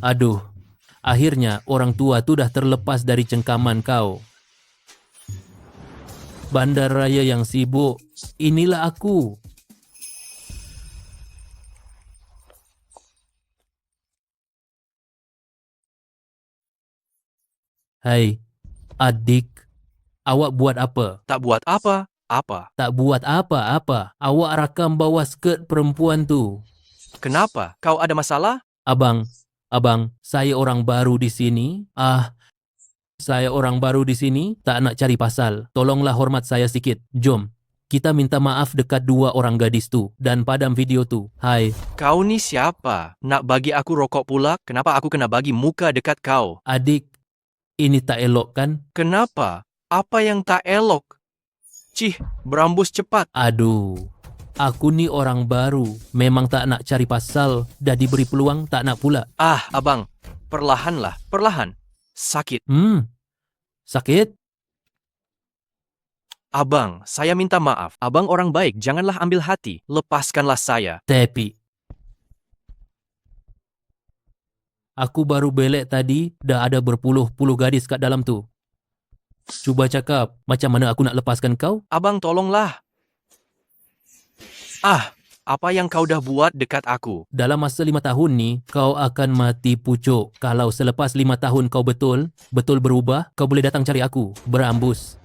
Aduh, akhirnya orang tua tuh dah terlepas dari cengkaman kau. Bandar raya yang sibuk, inilah aku. Hai, adik, awak buat apa? Tak buat apa? Apa? Tak buat apa-apa. Awak rakam bawah skirt perempuan tu. Kenapa? Kau ada masalah? Abang, saya orang baru di sini. Saya orang baru di sini, tak nak cari pasal. Tolonglah hormat saya sikit. Jom, kita minta maaf dekat dua orang gadis tu dan padam video tu. Hai, Kau ni siapa? Nak bagi aku rokok pula? Kenapa aku kena bagi muka dekat kau? adik, ini tak elok kan? Kenapa? Apa yang tak elok? Cih, berambus cepat. Aduh, aku ni orang baru. Memang tak nak cari pasal. Dah diberi peluang, tak nak pula. Abang, perlahanlah, perlahan. Sakit. Sakit? Abang, saya minta maaf. Abang orang baik, janganlah ambil hati. Lepaskanlah saya. Tapi, aku baru belek tadi, dah ada berpuluh-puluh gadis kat dalam tu. Cuba cakap, macam mana aku nak lepaskan kau? Abang, tolonglah. Apa yang kau dah buat dekat aku? Dalam masa 5 tahun ni, kau akan mati pucuk. Kalau selepas 5 tahun kau betul berubah, kau boleh datang cari aku. Berambus.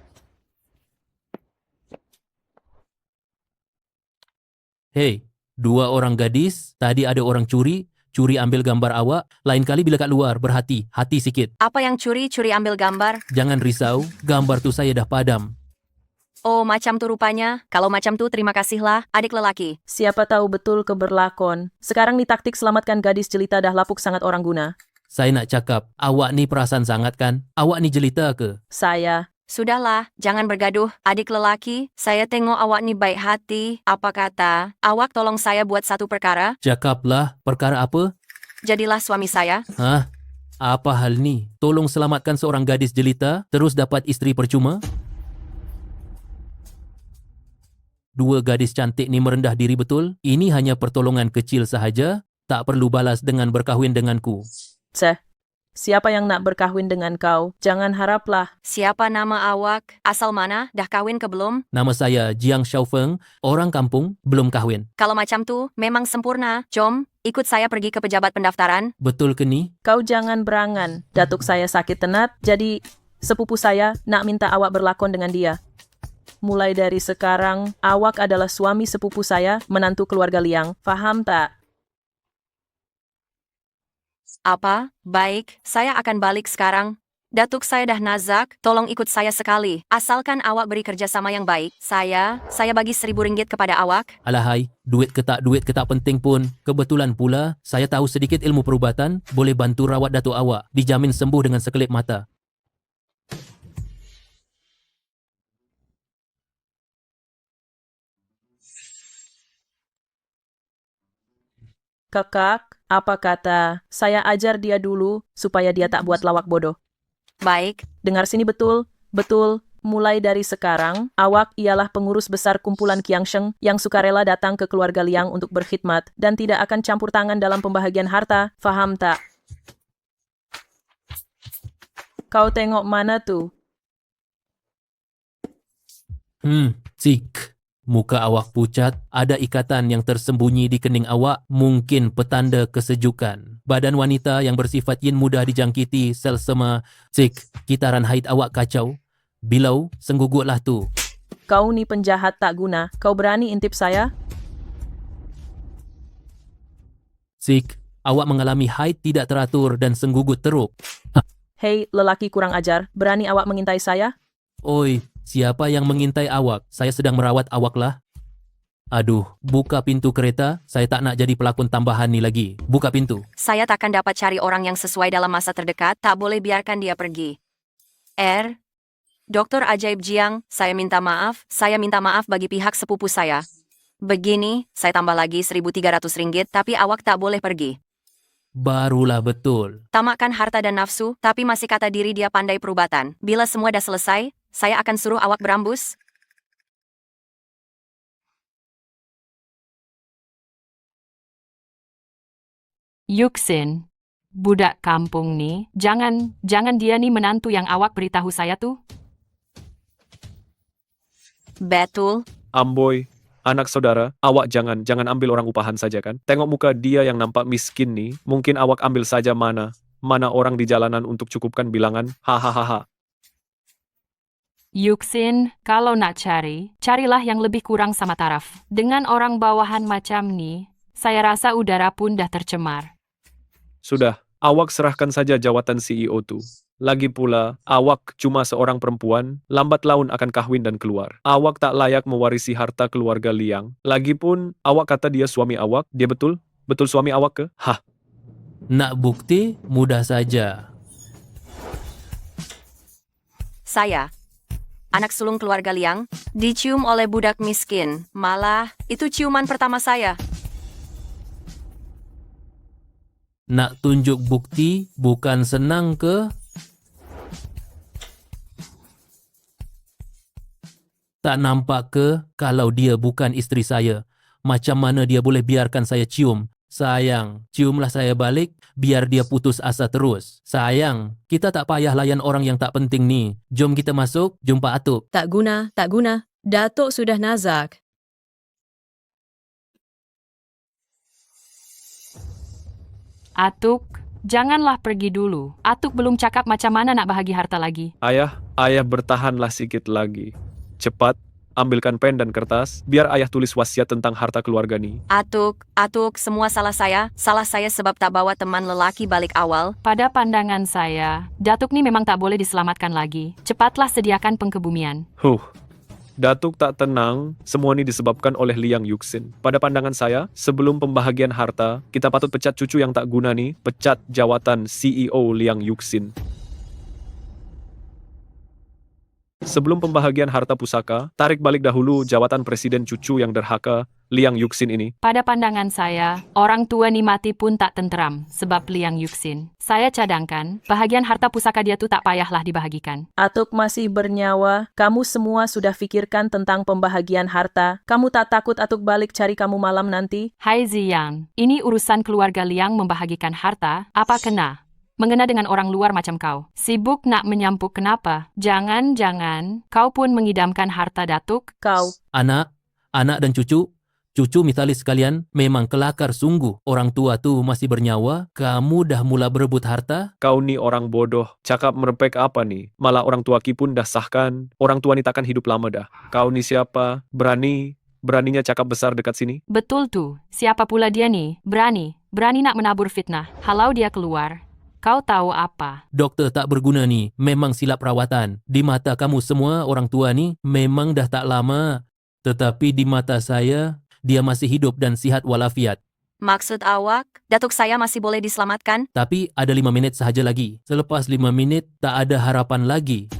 Hei, dua orang gadis, tadi ada orang curi ambil gambar awak. Lain kali bila kat luar, berhati, hati sikit. Apa yang curi ambil gambar? Jangan risau, gambar tu saya dah padam. Oh, macam tu rupanya. Kalau macam tu, terima kasihlah, adik lelaki. Siapa tahu betul keberlakon. Sekarang ni taktik selamatkan gadis jelita dah lapuk sangat orang guna. Saya nak cakap, awak ni perasan sangat kan? Awak ni jelita ke? Saya. Sudahlah, jangan bergaduh, adik lelaki. Saya tengok awak ni baik hati. Apa kata? Awak tolong saya buat satu perkara. Cakaplah, perkara apa? Jadilah suami saya. Hah? Apa hal ni? Tolong selamatkan seorang gadis jelita, terus dapat isteri percuma? Dua gadis cantik ni merendah diri betul? Ini hanya pertolongan kecil sahaja, tak perlu balas dengan berkahwin denganku. Siapa yang nak berkahwin dengan kau? Jangan haraplah. Siapa nama awak? Asal mana? Dah kahwin ke belum? Nama saya Jiang Xiaofeng, orang kampung, belum kahwin. Kalau macam tu, memang sempurna. Jom, ikut saya pergi ke pejabat pendaftaran. Betul ke ni? Kau jangan berangan. Datuk saya sakit tenat, jadi sepupu saya nak minta awak berlakon dengan dia. Mulai dari sekarang, awak adalah suami sepupu saya, menantu keluarga Liang. Faham tak? Apa? Baik, saya akan balik sekarang. Datuk saya dah nazak, tolong ikut saya sekali. Asalkan awak beri kerjasama yang baik. Saya bagi RM1,000 kepada awak. Alahai, duit ke tak penting pun. Kebetulan pula, saya tahu sedikit ilmu perubatan, boleh bantu rawat datuk awak. Dijamin sembuh dengan sekelip mata. Kakak, apa kata? Saya ajar dia dulu, supaya dia tak buat lawak bodoh. Baik, Dengar sini betul. Mulai dari sekarang, awak ialah pengurus besar kumpulan Qiangsheng yang sukarela datang ke keluarga Liang untuk berkhidmat dan tidak akan campur tangan dalam pembahagian harta. Faham tak? Kau tengok mana tu? Cik. Muka awak pucat, ada ikatan yang tersembunyi di kening awak, mungkin petanda kesejukan. Badan wanita yang bersifat yin mudah dijangkiti sel sema. Cik, kitaran haid awak kacau. Bilau, senggugutlah tu. Kau ni penjahat tak guna. Kau berani intip saya? Cik, awak mengalami haid tidak teratur dan senggugut teruk. Hei, lelaki kurang ajar. Berani awak mengintai saya? Oi, siapa yang mengintai awak? Saya sedang merawat awak lah. Aduh, buka pintu kereta. Saya tak nak jadi pelakon tambahan ni lagi. Buka pintu. saya takkan dapat cari orang yang sesuai dalam masa terdekat. Tak boleh biarkan dia pergi. Doktor Ajaib Jiang, saya minta maaf. Saya minta maaf bagi pihak sepupu saya. Begini, saya tambah lagi RM1,300, tapi awak tak boleh pergi. Barulah betul. Tamakkan harta dan nafsu, tapi masih kata diri dia pandai perubatan. Bila semua dah selesai, saya akan suruh awak berambus. Yuxin, budak kampung nih. Jangan dia nih menantu yang awak beritahu saya tuh. Betul. Amboy, anak saudara, awak jangan ambil orang upahan saja kan? Tengok muka dia yang nampak miskin nih, mungkin awak ambil saja mana orang di jalanan untuk cukupkan bilangan, hahaha. Yuksin, kalau nak carilah yang lebih kurang sama taraf. Dengan orang bawahan macam nih, saya rasa udara pun dah tercemar. Sudah, awak serahkan saja jawatan CEO tuh. Lagi pula, awak cuma seorang perempuan, lambat laun akan kahwin dan keluar. Awak tak layak mewarisi harta keluarga Liang. Lagipun, awak kata dia suami awak, dia betul? Betul suami awak ke? Hah? Nak bukti? Mudah saja. Saya, anak sulung keluarga Liang, dicium oleh budak miskin. Malah, itu ciuman pertama saya. Nak tunjuk bukti? Bukan senang ke? Tak nampak ke kalau dia bukan isteri saya? Macam mana dia boleh biarkan saya cium? Sayang, ciumlah saya balik biar dia putus asa terus. Sayang, kita tak payah layan orang yang tak penting ni. Jom kita masuk, jumpa Atuk. Tak guna. Datuk sudah nazak. Atuk, janganlah pergi dulu. Atuk belum cakap macam mana nak bahagi harta lagi. Ayah bertahanlah sikit lagi. Cepat, ambilkan pen dan kertas, biar ayah tulis wasiat tentang harta keluarga nih. Atuk, semua salah saya. Salah saya sebab tak bawa teman lelaki balik awal. Pada pandangan saya, Datuk ni memang tak boleh diselamatkan lagi. Cepatlah sediakan pengkebumian. Datuk tak tenang, semua ini disebabkan oleh Liang Yuksin. Pada pandangan saya, sebelum pembahagian harta, kita patut pecat cucu yang tak guna nih, pecat jawatan CEO Liang Yuksin. Sebelum pembahagian harta pusaka, tarik balik dahulu jawatan presiden cucu yang derhaka, Liang Yuksin ini. Pada pandangan saya, orang tua ni mati pun tak tenteram sebab Liang Yuksin. Saya cadangkan, bahagian harta pusaka dia tu tak payahlah dibahagikan. Atuk masih bernyawa, kamu semua sudah fikirkan tentang pembahagian harta. Kamu tak takut Atuk balik cari kamu malam nanti? Hai Ziyang, ini urusan keluarga Liang membahagikan harta, apa kena? Mengena dengan orang luar macam kau. Sibuk nak menyampuk kenapa? Jangan, kau pun mengidamkan harta Datuk. Kau, Anak dan cucu mitalis sekalian, memang kelakar sungguh. Orang tua tu masih bernyawa, kamu dah mula berebut harta? Kau ni orang bodoh, cakap merepek apa nih? Malah orang tua ki pun dah sahkan, orang tua ni takkan hidup lama dah. Kau ni siapa? Beraninya cakap besar dekat sini? Betul tu, siapa pula dia ni? Berani nak menabur fitnah. Halau dia keluar. Kau tahu apa? Doktor tak berguna ni, memang silap rawatan. Di mata kamu semua orang tua ni memang dah tak lama. Tetapi di mata saya, dia masih hidup dan sihat walafiat. Maksud awak, Datuk saya masih boleh diselamatkan? Tapi ada 5 minit sahaja lagi. Selepas 5 minit, tak ada harapan lagi.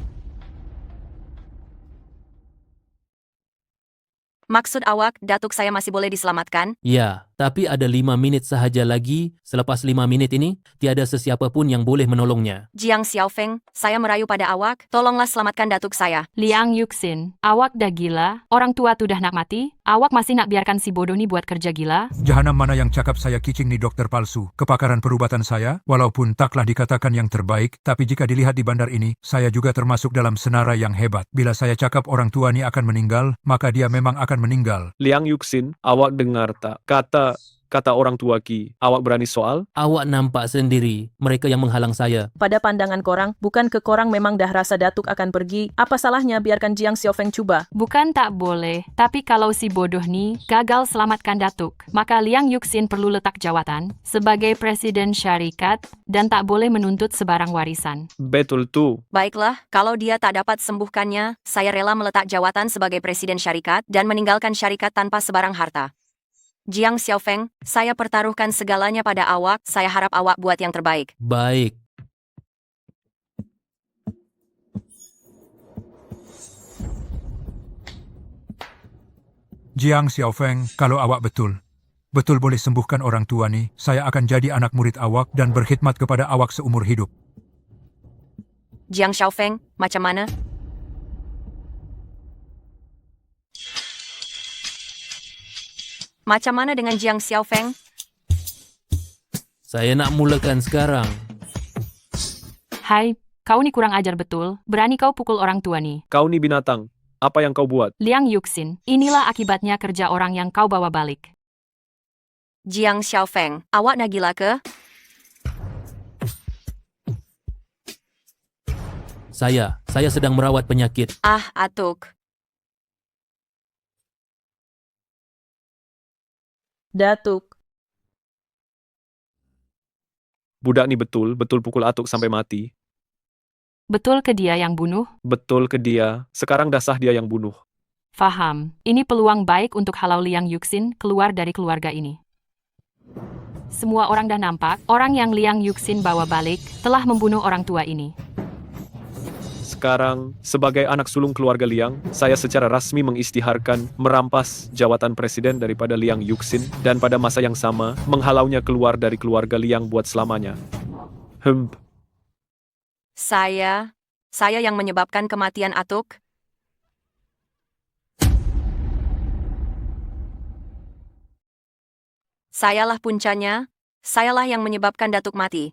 Maksud awak, Datuk saya masih boleh diselamatkan? Ya, tapi ada 5 minit sahaja lagi. Selepas 5 minit ini, tiada sesiapa pun yang boleh menolongnya. Jiang Xiaofeng, saya merayu pada awak, tolonglah selamatkan Datuk saya. Liang Yuksin, awak dah gila? Orang tua tu dah nak mati? Awak masih nak biarkan si bodoh ni buat kerja gila? Jahanam mana yang cakap saya kicing ni dokter palsu. Kepakaran perubatan saya, walaupun taklah dikatakan yang terbaik, tapi jika dilihat di bandar ini, saya juga termasuk dalam senarai yang hebat. Bila saya cakap orang tua ni akan meninggal, maka dia memang akan meninggal. Liang Yuksin, awak dengar tak? Kata orang tua ki, awak berani soal? Awak nampak sendiri, mereka yang menghalang saya. pada pandangan korang, bukan ke korang memang dah rasa Datuk akan pergi? Apa salahnya biarkan Jiang Xiaofeng cuba? Bukan tak boleh, tapi kalau si bodoh ni gagal selamatkan Datuk, maka Liang Yuksin perlu letak jawatan sebagai presiden syarikat dan tak boleh menuntut sebarang warisan. Betul tu. Baiklah, kalau dia tak dapat sembuhkannya, saya rela meletak jawatan sebagai presiden syarikat dan meninggalkan syarikat tanpa sebarang harta. Jiang Xiaofeng, saya pertaruhkan segalanya pada awak, saya harap awak buat yang terbaik. Baik. Jiang Xiaofeng, kalau awak betul boleh sembuhkan orang tua ni, saya akan jadi anak murid awak dan berkhidmat kepada awak seumur hidup. Jiang Xiaofeng, macam mana? Macam mana dengan Jiang Xiaofeng? Saya nak mulakan sekarang. Hai, kau ni kurang ajar betul. Berani kau pukul orang tua ni. Kau ni binatang. Apa yang kau buat? Liang Yuxin, inilah akibatnya kerja orang yang kau bawa balik. Jiang Xiaofeng, awak nak gila ke? Saya sedang merawat penyakit. Ah, Atuk. Datuk, Budak ni betul pukul Atuk sampai mati. Betul ke dia yang bunuh? Betul ke dia? Sekarang dah sah dia yang bunuh. Faham. Ini peluang baik untuk halau Liang Yuxin keluar dari keluarga ini. Semua orang dah nampak, orang yang Liang Yuxin bawa balik telah membunuh orang tua ini. Sekarang, sebagai anak sulung keluarga Liang, saya secara rasmi mengisytiharkan merampas jawatan presiden daripada Liang Yuxin dan pada masa yang sama, menghalaunya keluar dari keluarga Liang buat selamanya. Saya yang menyebabkan kematian Atuk. Sayalah puncanya, sayalah yang menyebabkan Datuk mati.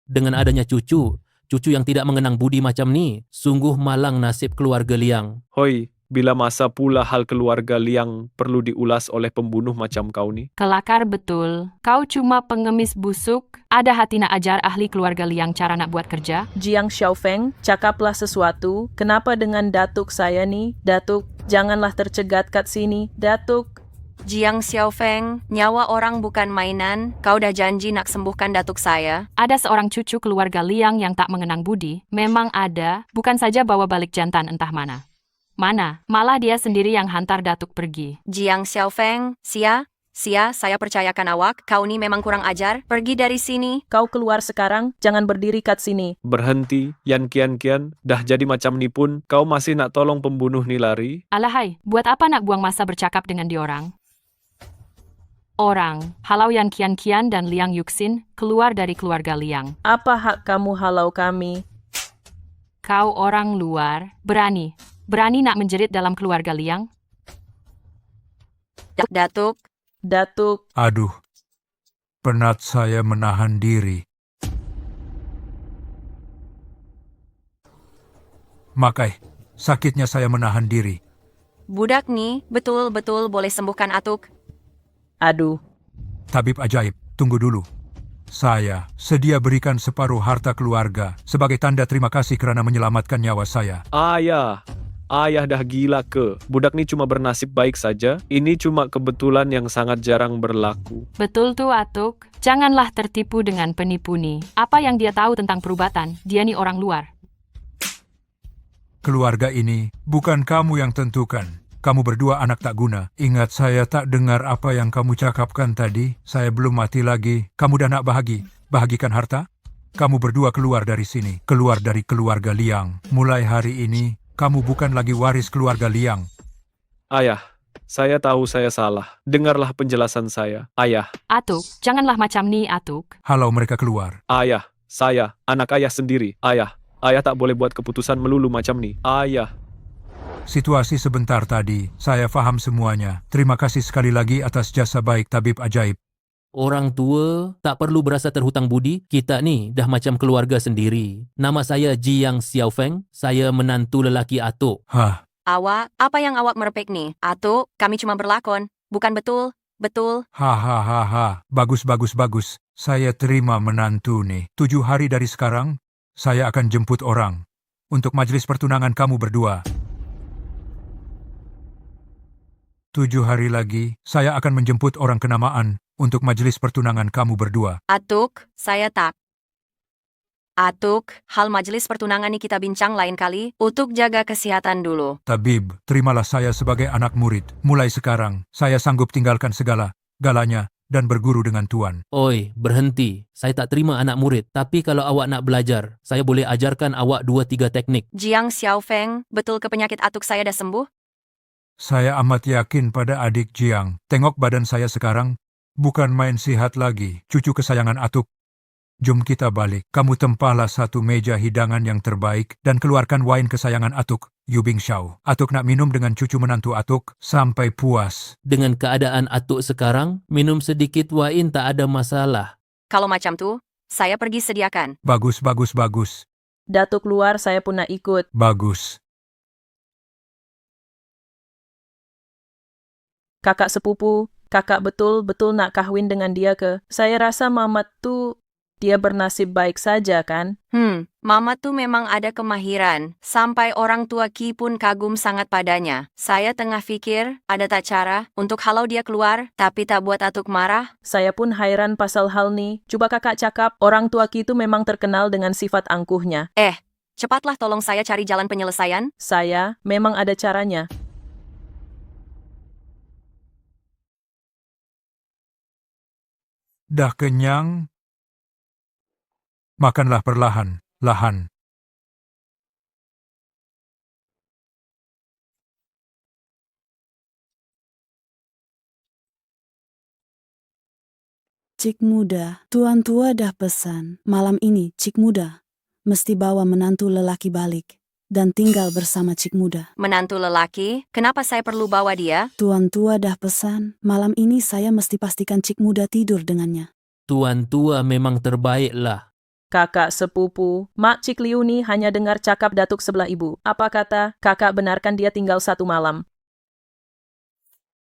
Dengan adanya cucu yang tidak mengenang budi macam ni, sungguh malang nasib keluarga Liang. Hoi, bila masa pula hal keluarga Liang perlu diulas oleh pembunuh macam kau ni? Kelakar betul. Kau cuma pengemis busuk. Ada hati nak ajar ahli keluarga Liang cara nak buat kerja? Jiang Xiaofeng, cakaplah sesuatu. Kenapa dengan Datuk saya ni? Datuk, janganlah tercegat kat sini. Datuk. Jiang Xiaofeng, nyawa orang bukan mainan. Kau dah janji nak sembuhkan Datuk saya. Ada seorang cucu keluarga Liang yang tak mengenang budi. Memang ada, bukan saja bawa balik jantan entah mana. Malah dia sendiri yang hantar Datuk pergi. Jiang Xiaofeng, Sia, saya percayakan awak. Kau ni memang kurang ajar. Pergi dari sini. Kau keluar sekarang, jangan berdiri kat sini. Berhenti, Yan Kian, dah jadi macam ni pun, kau masih nak tolong pembunuh ni lari? Alahai, buat apa nak buang masa bercakap dengan diorang? Orang, halau Yan Kian dan Liang Yuxin keluar dari keluarga Liang. Apa hak kamu halau kami? Kau orang luar, berani nak menjerit dalam keluarga Liang? Datuk. Datuk, Aduh, penat saya menahan diri. Makai, sakitnya saya menahan diri. Budak ni betul-betul boleh sembuhkan Atuk. aduh. Tabib ajaib, tunggu dulu. Saya sedia berikan separuh harta keluarga sebagai tanda terima kasih kerana menyelamatkan nyawa saya. Ayah dah gila ke? Budak ni cuma bernasib baik saja. Ini cuma kebetulan yang sangat jarang berlaku. Betul tuh, Atuk. Janganlah tertipu dengan penipu ni. Apa yang dia tahu tentang perubatan? Dia ni orang luar. Keluarga ini bukan kamu yang tentukan. Kamu berdua anak tak guna. Ingat, saya tak dengar apa yang kamu cakapkan tadi. Saya belum mati lagi. Kamu dah nak bahagikan harta? Kamu berdua keluar dari sini. Keluar dari keluarga Liang. Mulai hari ini, kamu bukan lagi waris keluarga Liang. Ayah, saya tahu saya salah. Dengarlah penjelasan saya. Ayah. Atuk, janganlah macam ni, Atuk. Halau mereka keluar. Ayah, saya, anak ayah sendiri. Ayah tak boleh buat keputusan melulu macam ni. Ayah. Situasi sebentar tadi, saya faham semuanya. Terima kasih sekali lagi atas jasa baik tabib ajaib. Orang tua tak perlu berasa terhutang budi. Kita ni dah macam keluarga sendiri. Nama saya Jiang Xiaofeng. Saya menantu lelaki Atuk. Hah, Awak, apa yang awak merepek ni? Atuk, kami cuma berlakon. Bukan betul? Betul? hahaha. Bagus. Saya terima menantu nih. 7 hari dari sekarang, saya akan jemput orang untuk majlis pertunangan kamu berdua. 7 hari lagi, saya akan menjemput orang kenamaan untuk majelis pertunangan kamu berdua. Atuk, saya tak. Atuk, hal majelis pertunangan ini kita bincang lain kali. Untuk jaga kesehatan dulu. Tabib, terimalah saya sebagai anak murid. Mulai sekarang, saya sanggup tinggalkan galanya, dan berguru dengan Tuan. Oi, berhenti. Saya tak terima anak murid. Tapi kalau awak nak belajar, saya boleh ajarkan awak 2-3 teknik. Jiang Xiaofeng, betul ke penyakit Atuk saya dah sembuh? Saya amat yakin pada adik Jiang. Tengok badan saya sekarang, bukan main sihat lagi. Cucu kesayangan Atuk Jom kita balik. Kamu tempahlah satu meja hidangan yang terbaik dan keluarkan wain kesayangan Atuk, Yubing Xiao. Atuk nak minum dengan cucu menantu Atuk sampai puas. Dengan keadaan Atuk sekarang, minum sedikit wain tak ada masalah. Kalau macam tuh, saya pergi sediakan. Bagus, bagus, bagus. Datuk keluar, saya pun nak ikut. Bagus. Kakak sepupu, kakak betul-betul nak kahwin dengan dia ke? Saya rasa Mamat tuh, dia bernasib baik saja kan? Mama tuh memang ada kemahiran. Sampai orang tua Ki pun kagum sangat padanya. Saya tengah fikir, ada tak cara untuk halau dia keluar, tapi tak buat Atuk marah? Saya pun hairan pasal hal ni. Coba kakak cakap, orang tua Ki itu memang terkenal dengan sifat angkuhnya. Cepatlah tolong saya cari jalan penyelesaian. Saya, memang ada caranya. Dah kenyang? Makanlah perlahan-lahan. Cik muda, tuan tua dah pesan. Malam ini, Cik muda mesti bawa menantu lelaki balik dan tinggal bersama Cik muda. Menantu lelaki, kenapa saya perlu bawa dia? Tuan tua dah pesan, malam ini saya mesti pastikan Cik muda tidur dengannya. Tuan tua memang terbaiklah. Kakak sepupu, Mak Cik Liu ni hanya dengar cakap datuk sebelah ibu. Apa kata, kakak benarkan dia tinggal 1 malam.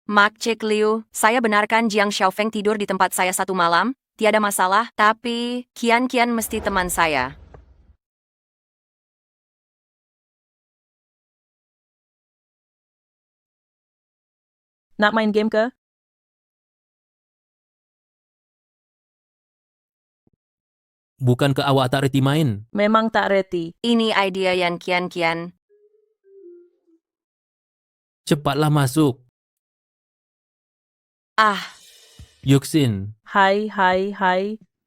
Mak Cik Liu, saya benarkan Jiang Xiaofeng tidur di tempat saya 1 malam, tiada masalah, tapi Kian mesti teman saya. Nak main game ke? Bukankah awak tak reti main? Memang tak reti. Ini idea yang Kian. Cepatlah masuk. Yuxin, Hai.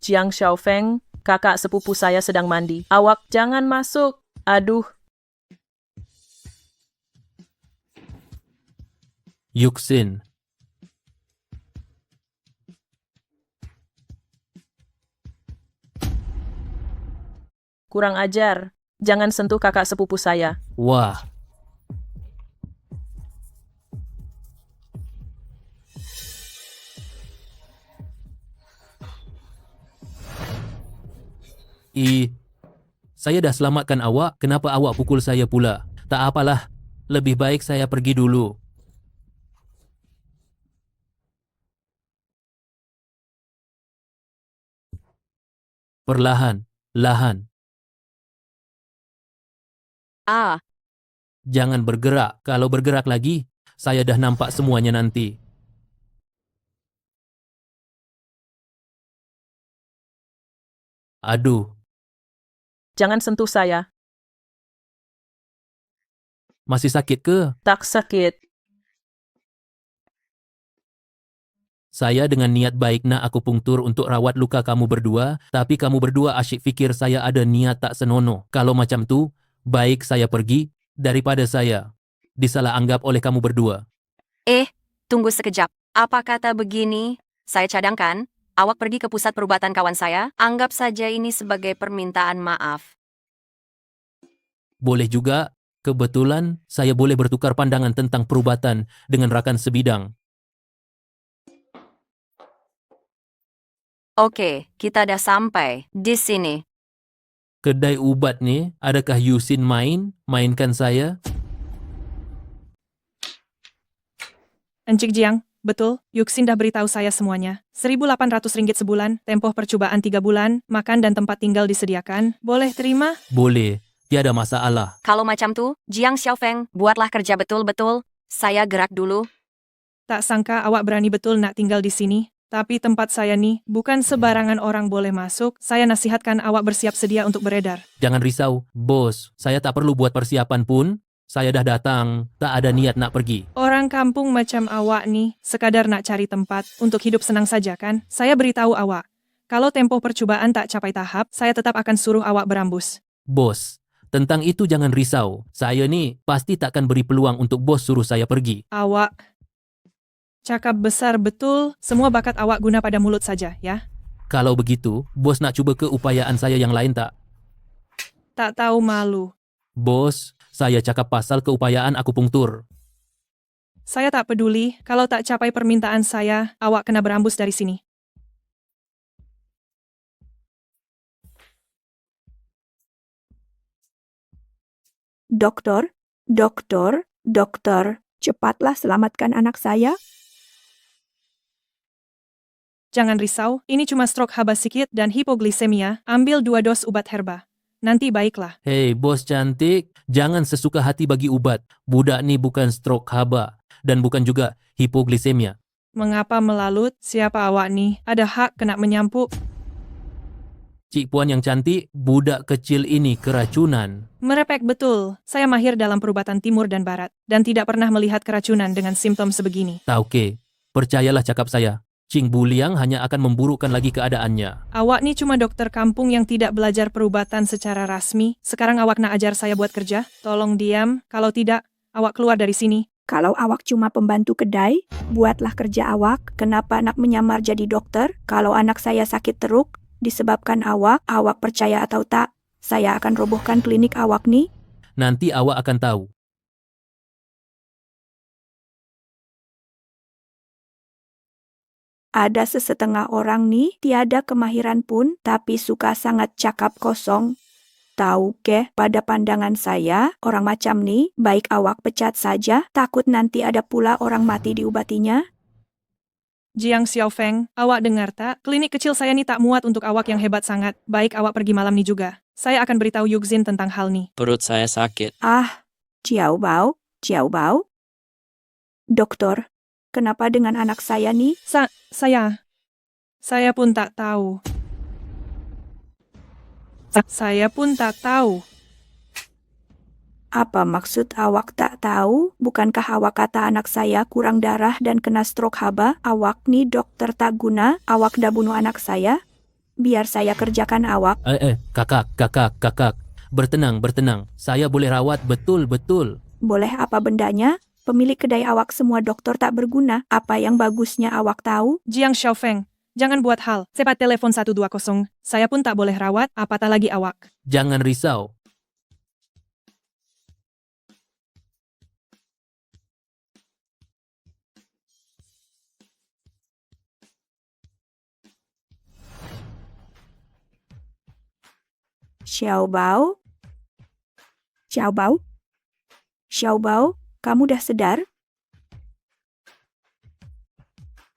Jiang Xiaofeng, kakak sepupu saya sedang mandi. Awak jangan masuk. Aduh, Yuxin. kurang ajar. Jangan sentuh kakak sepupu saya. Wah, saya dah selamatkan awak, kenapa awak pukul saya pula? Tak apalah, lebih baik saya pergi dulu. Perlahan-lahan. Jangan bergerak, kalau bergerak lagi, saya dah nampak semuanya nanti. Aduh, Jangan sentuh saya. masih sakit ke? Tak sakit. Saya dengan niat baik nak akupunktur untuk rawat luka kamu berdua, tapi kamu berdua asyik fikir saya ada niat tak senonoh. Kalau macam tu, baik saya pergi daripada saya disalah anggap oleh kamu berdua. Tunggu sekejap. Apa kata begini? Saya cadangkan, awak pergi ke pusat perubatan kawan saya, anggap saja ini sebagai permintaan maaf. Boleh juga, kebetulan saya boleh bertukar pandangan tentang perubatan dengan rakan sebidang. Oke, kita dah sampai di sini. Kedai ubat ni, adakah Yusin mainkan saya? Encik Jiang, betul, Yuxin dah beritahu saya semuanya. 1.800 ringgit sebulan, tempoh percubaan 3 bulan, makan dan tempat tinggal disediakan. Boleh terima? Boleh, tiada masalah. Kalau macam tu, Jiang Xiaofeng, buatlah kerja betul-betul. Saya gerak dulu. Tak sangka awak berani betul nak tinggal di sini. Tapi tempat saya nih, bukan sebarangan orang boleh masuk. Saya nasihatkan awak bersiap sedia untuk beredar. Jangan risau, bos. Saya tak perlu buat persiapan pun. Saya dah datang, tak ada niat nak pergi. Orang kampung macam awak nih, sekadar nak cari tempat untuk hidup senang saja kan? Saya beritahu awak, kalau tempoh percubaan tak capai tahap, saya tetap akan suruh awak berambus. Bos, tentang itu jangan risau. Saya ni pasti takkan beri peluang untuk bos suruh saya pergi. Awak cakap besar betul, semua bakat awak guna pada mulut saja, ya? Kalau begitu, bos nak cuba keupayaan saya yang lain tak? Tak tahu malu. Bos, saya cakap pasal keupayaan akupunktur. Saya tak peduli, kalau tak capai permintaan saya, awak kena berambus dari sini. Dokter, dokter, cepatlah selamatkan anak saya. Jangan risau, ini cuma stroke haba sikit dan hipoglisemia, ambil 2 dos obat herba. Nanti baiklah. Hei, bos cantik, jangan sesuka hati bagi ubat. Budak ni bukan stroke haba dan bukan juga hipoglisemia. Mengapa melalut? Siapa awak ni? Ada hak kena menyampuk. Cik puan yang cantik, budak kecil ini keracunan. Merepek betul. Saya mahir dalam perubatan timur dan barat, dan tidak pernah melihat keracunan dengan simptom sebegini. Tauke, percayalah cakap saya. Cing Buliang hanya akan memburukkan lagi keadaannya. Awak ni cuma dokter kampung yang tidak belajar perubatan secara rasmi. Sekarang awak nak ajar saya buat kerja? Tolong diam, kalau tidak, awak keluar dari sini. Kalau awak cuma pembantu kedai, buatlah kerja awak. Kenapa nak menyamar jadi dokter? Kalau anak saya sakit teruk, disebabkan awak percaya atau tak, saya akan robohkan klinik awak nih. Nanti awak akan tahu. Ada sesetengah orang nih, tiada kemahiran pun, tapi suka sangat cakap kosong. Tahu ke, pada pandangan saya, orang macam nih, baik awak pecat saja, takut nanti ada pula orang mati diobatinya. Jiang Xiaofeng, awak dengar tak? Klinik kecil saya ni tak muat untuk awak yang hebat sangat. Baik awak pergi malam ni juga. Saya akan beritahu Yuxin tentang hal ni. Perut saya sakit. Ciao Bao. Dokter, kenapa dengan anak saya nih? Saya pun tak tahu. Saya pun tak tahu. Apa maksud awak tak tahu? Bukankah awak kata anak saya kurang darah dan kena stroke haba? Awak nih dokter tak guna, awak dah bunuh anak saya? Biar saya kerjakan awak. Kakak. Bertenang. Saya boleh rawat betul. Boleh apa bendanya? Pemilik kedai awak semua dokter tak berguna. Apa yang bagusnya awak tahu? Jiang Xiaofeng, jangan buat hal. Cepat telepon 120. Saya pun tak boleh rawat, apatah lagi awak. Jangan risau. Xiao Bao, kamu dah sedar?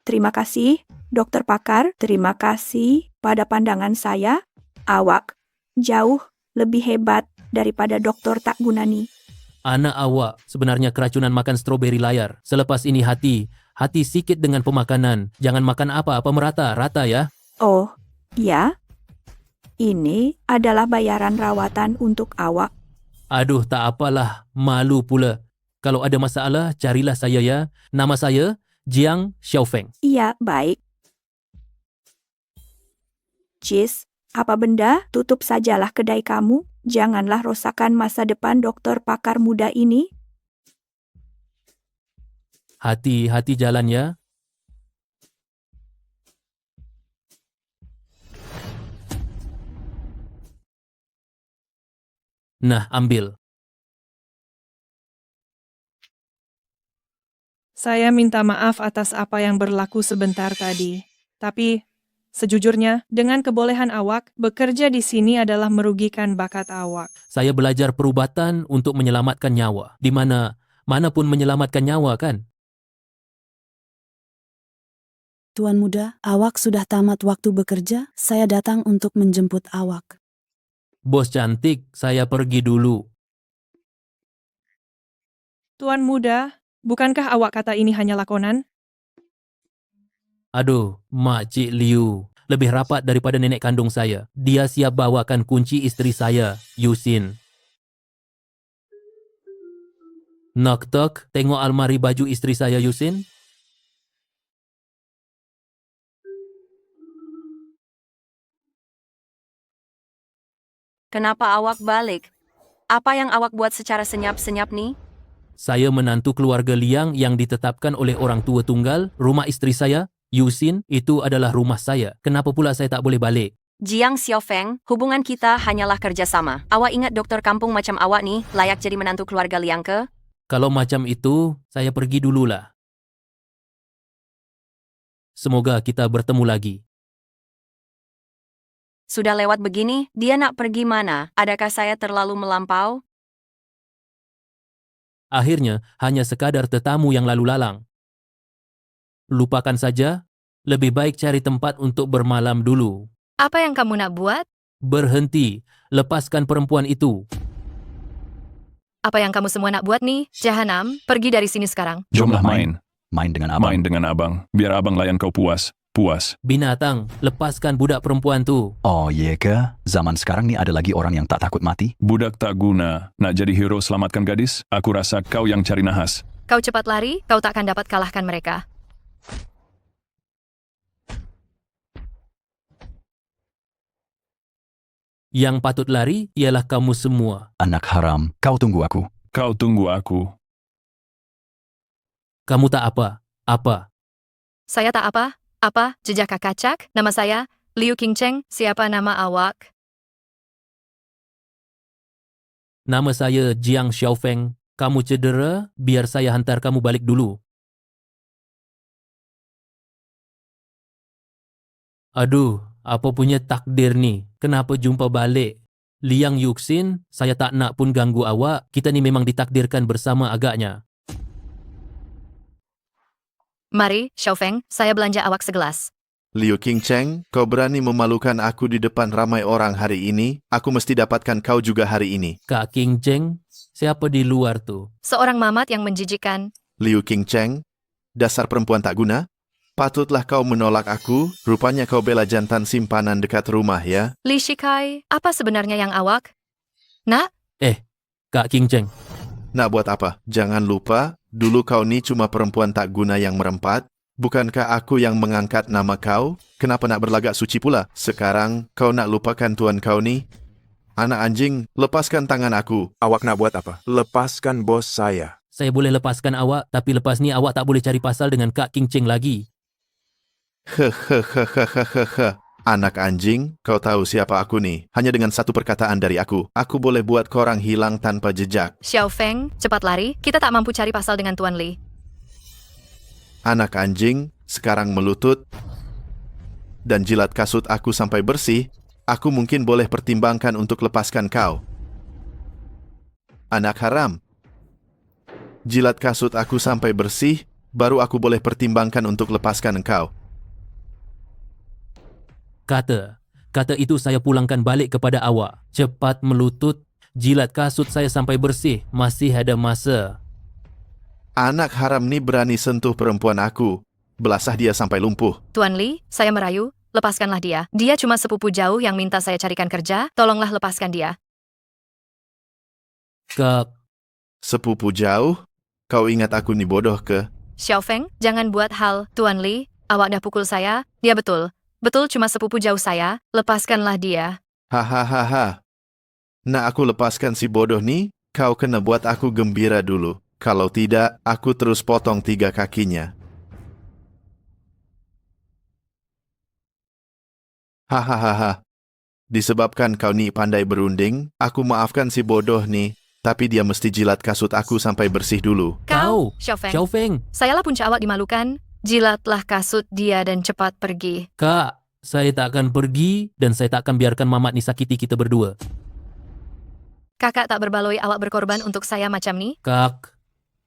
Terima kasih, dokter pakar. Terima kasih. Pada pandangan saya, awak jauh lebih hebat daripada dokter tak guna ni. Anak awak sebenarnya keracunan makan stroberi layar. Selepas ini hati sikit dengan pemakanan. Jangan makan apa-apa merata ya. Oh, ya. Ini adalah bayaran rawatan untuk awak. Aduh, tak apalah. Malu pula. Kalau ada masalah, carilah saya ya. Nama saya Jiang Xiaofeng. Iya, baik. Cis, apa benda? Tutup sajalah kedai kamu. Janganlah rosakkan masa depan dokter pakar muda ini. Hati-hati jalan ya. Nah, ambil. Saya minta maaf atas apa yang berlaku sebentar tadi. Tapi, sejujurnya, dengan kebolehan awak, bekerja di sini adalah merugikan bakat awak. Saya belajar perubatan untuk menyelamatkan nyawa. Di mana pun menyelamatkan nyawa kan? Tuan muda, awak sudah tamat waktu bekerja. Saya datang untuk menjemput awak. Bos cantik, saya pergi dulu. Tuan muda, bukankah awak kata ini hanya lakonan? Aduh, Makcik Liu. Lebih rapat daripada nenek kandung saya. Dia siap bawakan kunci isteri saya, Yusin. Knock knock, tengok almari baju isteri saya, Yusin. Kenapa awak balik? Apa yang awak buat secara senyap-senyap nih? Saya menantu keluarga Liang yang ditetapkan oleh orang tua tunggal, rumah isteri saya. Yusin, itu adalah rumah saya. Kenapa pula saya tak boleh balik? Jiang Xiaofeng, hubungan kita hanyalah kerjasama. Awak ingat doktor kampung macam awak ni layak jadi menantu keluarga Liang ke? Kalau macam itu, saya pergi dululah. Semoga kita bertemu lagi. Sudah lewat begini, dia nak pergi mana? Adakah saya terlalu melampau? Akhirnya, hanya sekadar tetamu yang lalu lalang. Lupakan saja, lebih baik cari tempat untuk bermalam dulu. Apa yang kamu nak buat? Berhenti, lepaskan perempuan itu. Apa yang kamu semua nak buat nih? Jahanam, pergi dari sini sekarang. Jomlah main. Main dengan abang. Main dengan abang. Biar abang layan kau puas. Puas. Binatang, lepaskan budak perempuan tu. Oh ye ke? Zaman sekarang ni ada lagi orang yang tak takut mati? Budak tak guna. Nak jadi hero selamatkan gadis? Aku rasa kau yang cari nahas. Kau cepat lari, kau takkan dapat kalahkan mereka. Yang patut lari ialah kamu semua. Anak haram, kau tunggu aku. Kau tunggu aku. Kamu tak apa. Apa? Saya tak apa. Apa? Jejak kacak? Nama saya, Liu Qingcheng. Siapa nama awak? Nama saya Jiang Xiaofeng. Kamu cedera, biar saya hantar kamu balik dulu. Aduh, apa punya takdir ni? Kenapa jumpa balik? Liang Yuxin, saya tak nak pun ganggu awak. Kita ni memang ditakdirkan bersama agaknya. Mari, Xiaofeng, saya belanja awak segelas. Liu Qingcheng, kau berani memalukan aku di depan ramai orang hari ini. Aku mesti dapatkan kau juga hari ini. Kak Qingcheng, siapa di luar tu? Seorang mamat yang menjijikan. Liu Qingcheng, dasar perempuan tak guna. Patutlah kau menolak aku. Rupanya kau bela jantan simpanan dekat rumah ya. Li Shikai, apa sebenarnya yang awak? Nak? Kak Qingcheng. Nak buat apa? Jangan lupa, dulu kau ni cuma perempuan tak guna yang merempat. Bukankah aku yang mengangkat nama kau? Kenapa nak berlagak suci pula? Sekarang kau nak lupakan tuan kau ni? Anak anjing, lepaskan tangan aku. Awak nak buat apa? Lepaskan bos saya. Saya boleh lepaskan awak, tapi lepas ni awak tak boleh cari pasal dengan Kak Qingcheng lagi. Anak anjing, kau tahu siapa aku ni? Hanya dengan satu perkataan dari aku boleh buat korang hilang tanpa jejak. Xiaofeng, cepat lari. Kita tak mampu cari pasal dengan Tuan Li. Anak anjing, sekarang melutut dan jilat kasut aku sampai bersih. Aku mungkin boleh pertimbangkan untuk lepaskan kau. Anak haram, jilat kasut aku sampai bersih, baru aku boleh pertimbangkan untuk lepaskan engkau. Kata itu saya pulangkan balik kepada awak. Cepat melutut, jilat kasut saya sampai bersih. Masih ada masa. Anak haram ni berani sentuh perempuan aku. Belasah dia sampai lumpuh. Tuan Li, saya merayu. Lepaskanlah dia. Dia cuma sepupu jauh yang minta saya carikan kerja. Tolonglah lepaskan dia. Kak. Sepupu jauh? Kau ingat aku ni bodoh ke? Xiaofeng, jangan buat hal. Tuan Li, awak dah pukul saya. Dia betul. Betul cuma sepupu jauh saya. Lepaskanlah dia. Hahaha. Nak aku lepaskan si bodoh ni? Kau kena buat aku gembira dulu. Kalau tidak, aku terus potong 3 kakinya. Hahaha. Disebabkan kau ni pandai berunding, aku maafkan si bodoh ni. Tapi dia mesti jilat kasut aku sampai bersih dulu. Kau, Xiaofeng. Xiaofeng. Sayalah punca awak dimalukan. Jilatlah kasut dia dan cepat pergi. Kak, saya tak akan pergi dan saya tak akan biarkan mamat ni sakiti kita berdua. Kakak tak berbaloi awak berkorban untuk saya macam ni? Kak,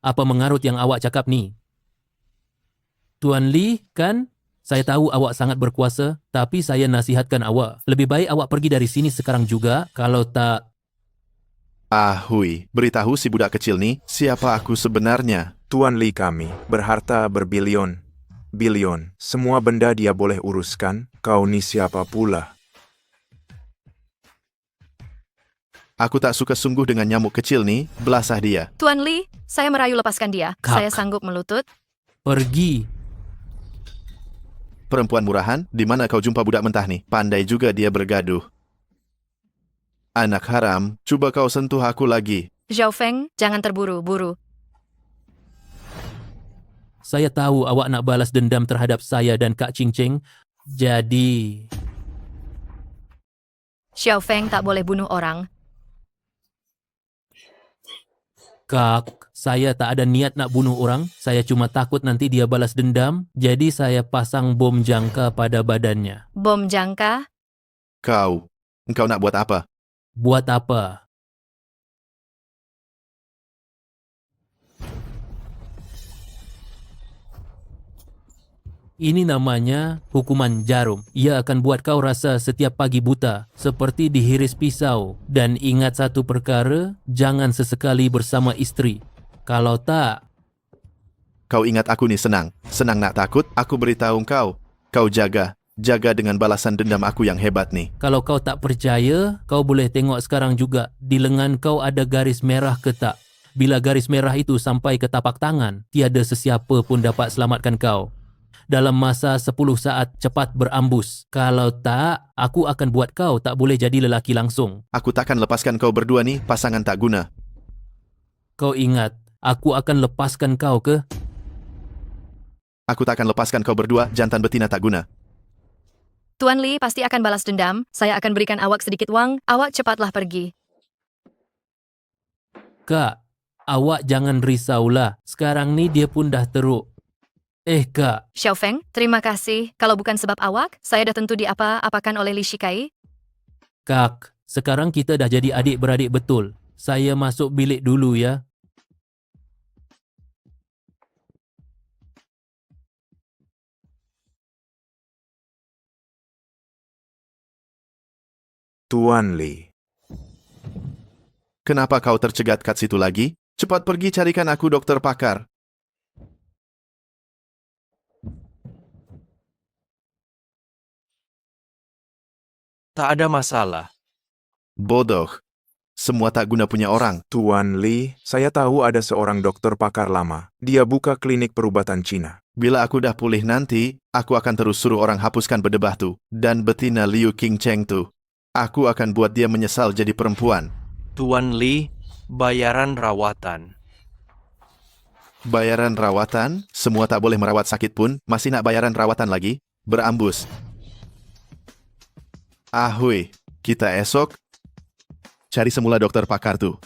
apa mengarut yang awak cakap ni? Tuan Li, kan? Saya tahu awak sangat berkuasa, tapi saya nasihatkan awak. Lebih baik awak pergi dari sini sekarang juga, kalau tak... Hui, beritahu si budak kecil ni, siapa aku sebenarnya? Tuan Li kami, berharta berbilion. Bilion, semua benda dia boleh uruskan. Kau ni siapa pula? Aku tak suka sungguh dengan nyamuk kecil ni, belasah dia. Tuan Li, saya merayu lepaskan dia. Kak. Saya sanggup melutut. Pergi. Perempuan murahan, di mana kau jumpa budak mentah ni? Pandai juga dia bergaduh. Anak haram, cuba kau sentuh aku lagi. Xiaofeng, jangan terburu-buru. Saya tahu awak nak balas dendam terhadap saya dan Kak Ching Ching. Jadi, Xiao Feng tak boleh bunuh orang. Kak, saya tak ada niat nak bunuh orang. Saya cuma takut nanti dia balas dendam. Jadi saya pasang bom jangka pada badannya. Bom jangka? Engkau nak buat apa? Buat apa? Ini namanya hukuman jarum. Ia akan buat kau rasa setiap pagi buta, seperti dihiris pisau. Dan ingat satu perkara, jangan sesekali bersama isteri. Kalau tak... Kau ingat aku ni senang. Senang nak takut, aku beritahu kau. Kau jaga dengan balasan dendam aku yang hebat ni. Kalau kau tak percaya, kau boleh tengok sekarang juga. Di lengan kau ada garis merah ke tak? Bila garis merah itu sampai ke tapak tangan, tiada sesiapa pun dapat selamatkan kau. Dalam masa 10 saat cepat berambus. Kalau tak, aku akan buat kau tak boleh jadi lelaki langsung. Aku takkan lepaskan kau berdua ni, pasangan tak guna. Kau ingat, aku akan lepaskan kau ke? Aku takkan lepaskan kau berdua, jantan betina tak guna. Tuan Li pasti akan balas dendam. Saya akan berikan awak sedikit wang. Awak cepatlah pergi. Kak, awak jangan risaulah. Sekarang ni dia pun dah teruk. Kak. Xiao Feng, terima kasih. Kalau bukan sebab awak, saya dah tentu diapa-apakan oleh Li Shikai. Kak, sekarang kita dah jadi adik-beradik betul. Saya masuk bilik dulu ya. Tuan Li. Kenapa kau tercegat kat situ lagi? Cepat pergi carikan aku dokter pakar. Tak ada masalah. Bodoh. Semua tak guna punya orang. Tuan Li, saya tahu ada seorang dokter pakar lama. Dia buka klinik perubatan Cina. Bila aku dah pulih nanti, aku akan terus suruh orang hapuskan berdebah tu. Dan betina Liu King Cheng tu. Aku akan buat dia menyesal jadi perempuan. Tuan Li, bayaran rawatan. Bayaran rawatan? Semua tak boleh merawat sakit pun, masih nak bayaran rawatan lagi? Berambus. Ahui, kita esok cari semula dokter pakar tu.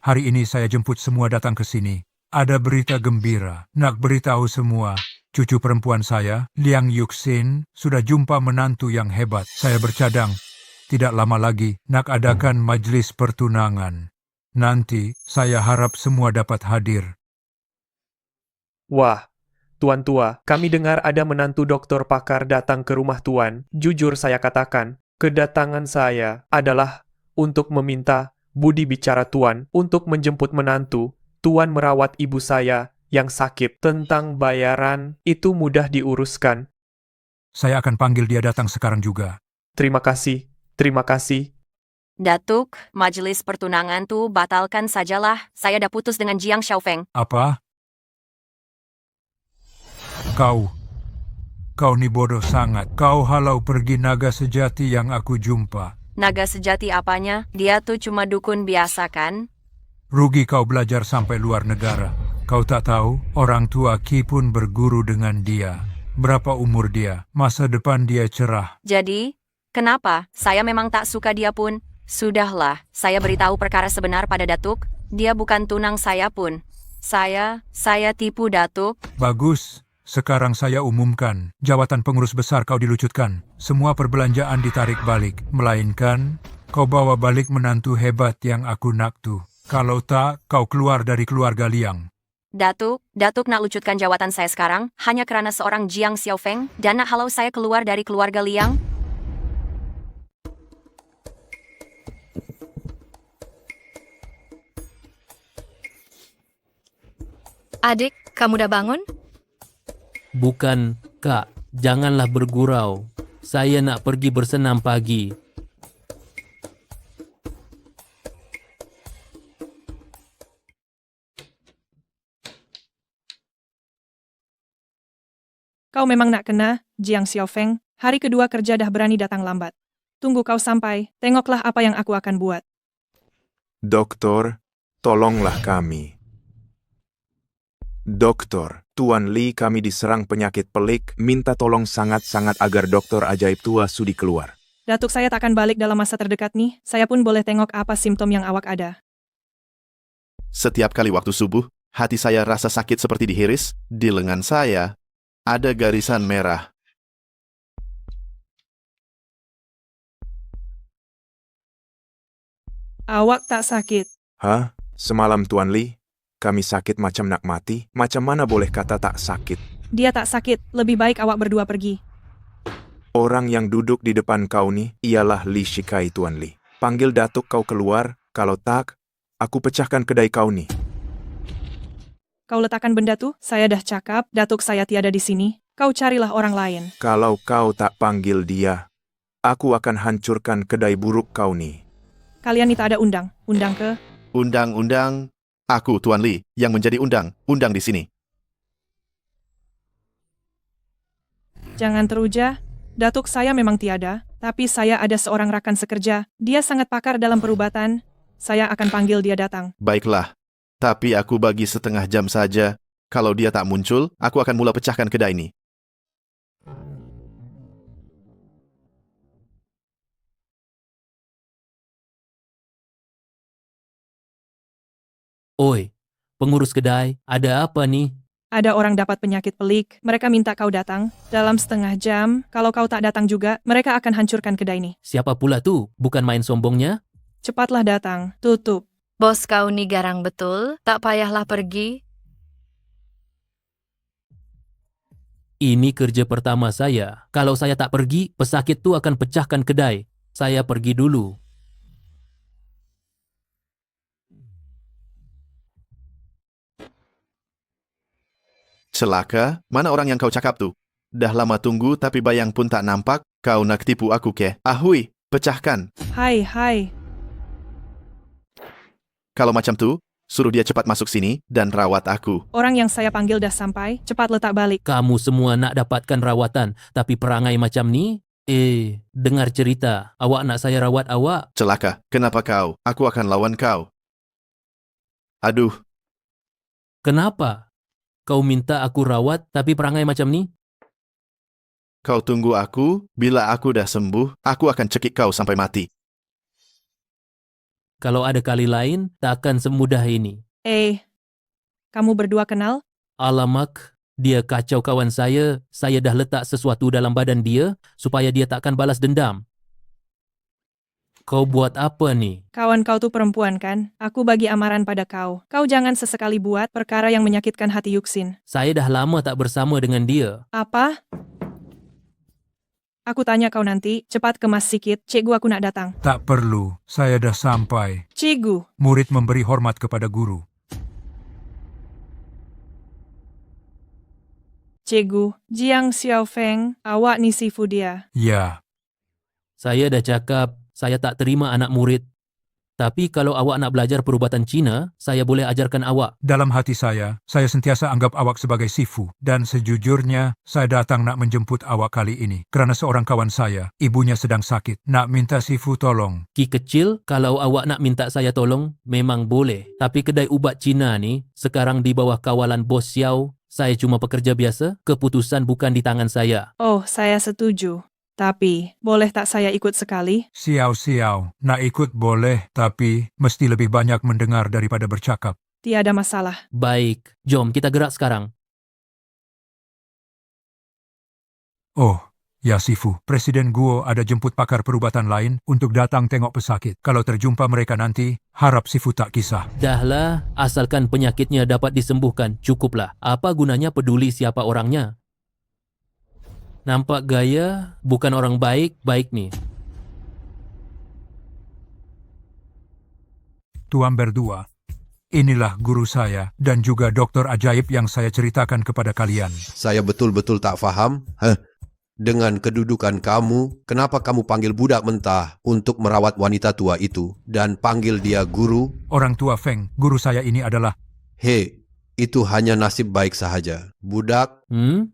Hari ini saya jemput semua datang ke sini. Ada berita gembira. Nak beritahu semua. Cucu perempuan saya, Liang Yuxin, sudah jumpa menantu yang hebat. Saya bercadang. Tidak lama lagi, nak adakan majlis pertunangan. Nanti, saya harap semua dapat hadir. Wah, Tuan Tua, kami dengar ada menantu dokter pakar datang ke rumah Tuan. Jujur saya katakan, kedatangan saya adalah untuk meminta budi bicara Tuan untuk menjemput menantu. Tuan merawat ibu saya yang sakit. Tentang bayaran, itu mudah diuruskan. Saya akan panggil dia datang sekarang juga. Terima kasih, terima kasih. Datuk, majelis pertunangan tu batalkan sajalah. Saya dah putus dengan Jiang Xiaofeng. Apa? Kau ni bodoh sangat. Kau halau pergi naga sejati yang aku jumpa. Naga sejati apanya? Dia tu cuma dukun biasa kan? Rugi kau belajar sampai luar negara. Kau tak tahu, orang tua Ki pun berguru dengan dia. Berapa umur dia? Masa depan dia cerah. Jadi, kenapa? Saya memang tak suka dia pun. Sudahlah, saya beritahu perkara sebenar pada Datuk. Dia bukan tunang saya pun. Saya tipu Datuk. Bagus. Sekarang saya umumkan, jawatan pengurus besar kau dilucutkan. Semua perbelanjaan ditarik balik. Melainkan, kau bawa balik menantu hebat yang aku naktu. Kalau tak, kau keluar dari keluarga Liang. Datuk nak lucutkan jawatan saya sekarang hanya kerana seorang Jiang Xiaofeng dan nak halau saya keluar dari keluarga Liang? Adik, kamu dah bangun? Bukan, Kak. Janganlah bergurau. Saya nak pergi bersenam pagi. Kau memang nak kena, Jiang Xiaofeng. Hari kedua kerja dah berani datang lambat. Tunggu kau sampai, tengoklah apa yang aku akan buat. Doktor, tolonglah kami. Dokter, Tuan Li kami diserang penyakit pelik, minta tolong sangat-sangat agar dokter ajaib tua sudi keluar. Datuk saya tak akan balik dalam masa terdekat nih. Saya pun boleh tengok apa simptom yang awak ada. Setiap kali waktu subuh, hati saya rasa sakit seperti dihiris. Di lengan saya ada garisan merah. Awak tak sakit. Hah? Semalam Tuan Li, kami sakit macam nak mati. Macam mana boleh kata tak sakit? Dia tak sakit. Lebih baik awak berdua pergi. Orang yang duduk di depan kau ni ialah Li Shikai, Tuan Li. Panggil Datuk kau keluar, kalau tak, aku pecahkan kedai kau ni. Kau letakkan benda tuh, saya dah cakap, Datuk saya tiada di sini. Kau carilah orang lain. Kalau kau tak panggil dia, aku akan hancurkan kedai buruk kau ni. Kalian ni tak ada undang. Undang ke? Undang-undang, aku Tuan Li yang menjadi undang di sini. Jangan teruja. Datuk saya memang tiada, tapi saya ada seorang rakan sekerja. Dia sangat pakar dalam perubatan. Saya akan panggil dia datang. Baiklah, tapi aku bagi setengah jam saja. Kalau dia tak muncul, aku akan mula pecahkan kedai ini. Oi, pengurus kedai, ada apa nih? Ada orang dapat penyakit pelik, mereka minta kau datang. Dalam setengah jam, kalau kau tak datang juga, mereka akan hancurkan kedai ini. Siapa pula tuh? Bukan main sombongnya? Cepatlah datang, tutup. Bos kau ni garang betul, tak payahlah pergi. Ini kerja pertama saya. Kalau saya tak pergi, pesakit tuh akan pecahkan kedai. Saya pergi dulu. Celaka, mana orang yang kau cakap tuh? Dah lama tunggu tapi bayang pun tak nampak. Kau nak tipu aku ke? Ahui, pecahkan. Hai. Kalau macam tuh, suruh dia cepat masuk sini dan rawat aku. Orang yang saya panggil dah sampai, cepat letak balik. Kamu semua nak dapatkan rawatan, tapi perangai macam ni? Dengar cerita, awak nak saya rawat awak? Celaka, kenapa kau? Aku akan lawan kau. Aduh. Kenapa? Kau minta aku rawat, tapi perangai macam ni? Kau tunggu aku, bila aku dah sembuh, aku akan cekik kau sampai mati. Kalau ada kali lain, tak akan semudah ini. Kamu berdua kenal? Alamak, dia kacau kawan saya dah letak sesuatu dalam badan dia, supaya dia takkan balas dendam. Kau buat apa nih? Kawan kau tuh perempuan kan? Aku bagi amaran pada kau. Kau jangan sesekali buat perkara yang menyakitkan hati Yuksin. Saya dah lama tak bersama dengan dia. Apa? Aku tanya kau nanti, cepat kemas sikit, cikgu aku nak datang. Tak perlu, saya dah sampai. Cikgu. Murid memberi hormat kepada guru. Cikgu, Jiang Xiaofeng, awak ni sifu dia. Ya. Saya dah cakap, saya tak terima anak murid. Tapi kalau awak nak belajar perubatan Cina, saya boleh ajarkan awak. Dalam hati saya sentiasa anggap awak sebagai sifu. Dan sejujurnya, saya datang nak menjemput awak kali ini. Kerana seorang kawan saya, ibunya sedang sakit. Nak minta sifu tolong. Ki kecil, kalau awak nak minta saya tolong, memang boleh. Tapi kedai ubat Cina ni, sekarang di bawah kawalan Bos Xiao. Saya cuma pekerja biasa, keputusan bukan di tangan saya. Oh, saya setuju. Tapi, boleh tak saya ikut sekali? Xiao, nak ikut boleh, tapi mesti lebih banyak mendengar daripada bercakap. Tiada masalah. Baik, jom kita gerak sekarang. Oh, ya sifu, Presiden Guo ada jemput pakar perubatan lain untuk datang tengok pesakit. Kalau terjumpa mereka nanti, harap sifu tak kisah. Dahlah, asalkan penyakitnya dapat disembuhkan, cukuplah. Apa gunanya peduli siapa orangnya? Nampak gaya bukan orang baik nih. Tuan berdua, inilah guru saya dan juga dokter ajaib yang saya ceritakan kepada kalian. Saya betul-betul tak faham. Dengan kedudukan kamu, kenapa kamu panggil budak mentah untuk merawat wanita tua itu dan panggil dia guru? Orang tua Feng, guru saya ini adalah... Itu hanya nasib baik sahaja. Budak,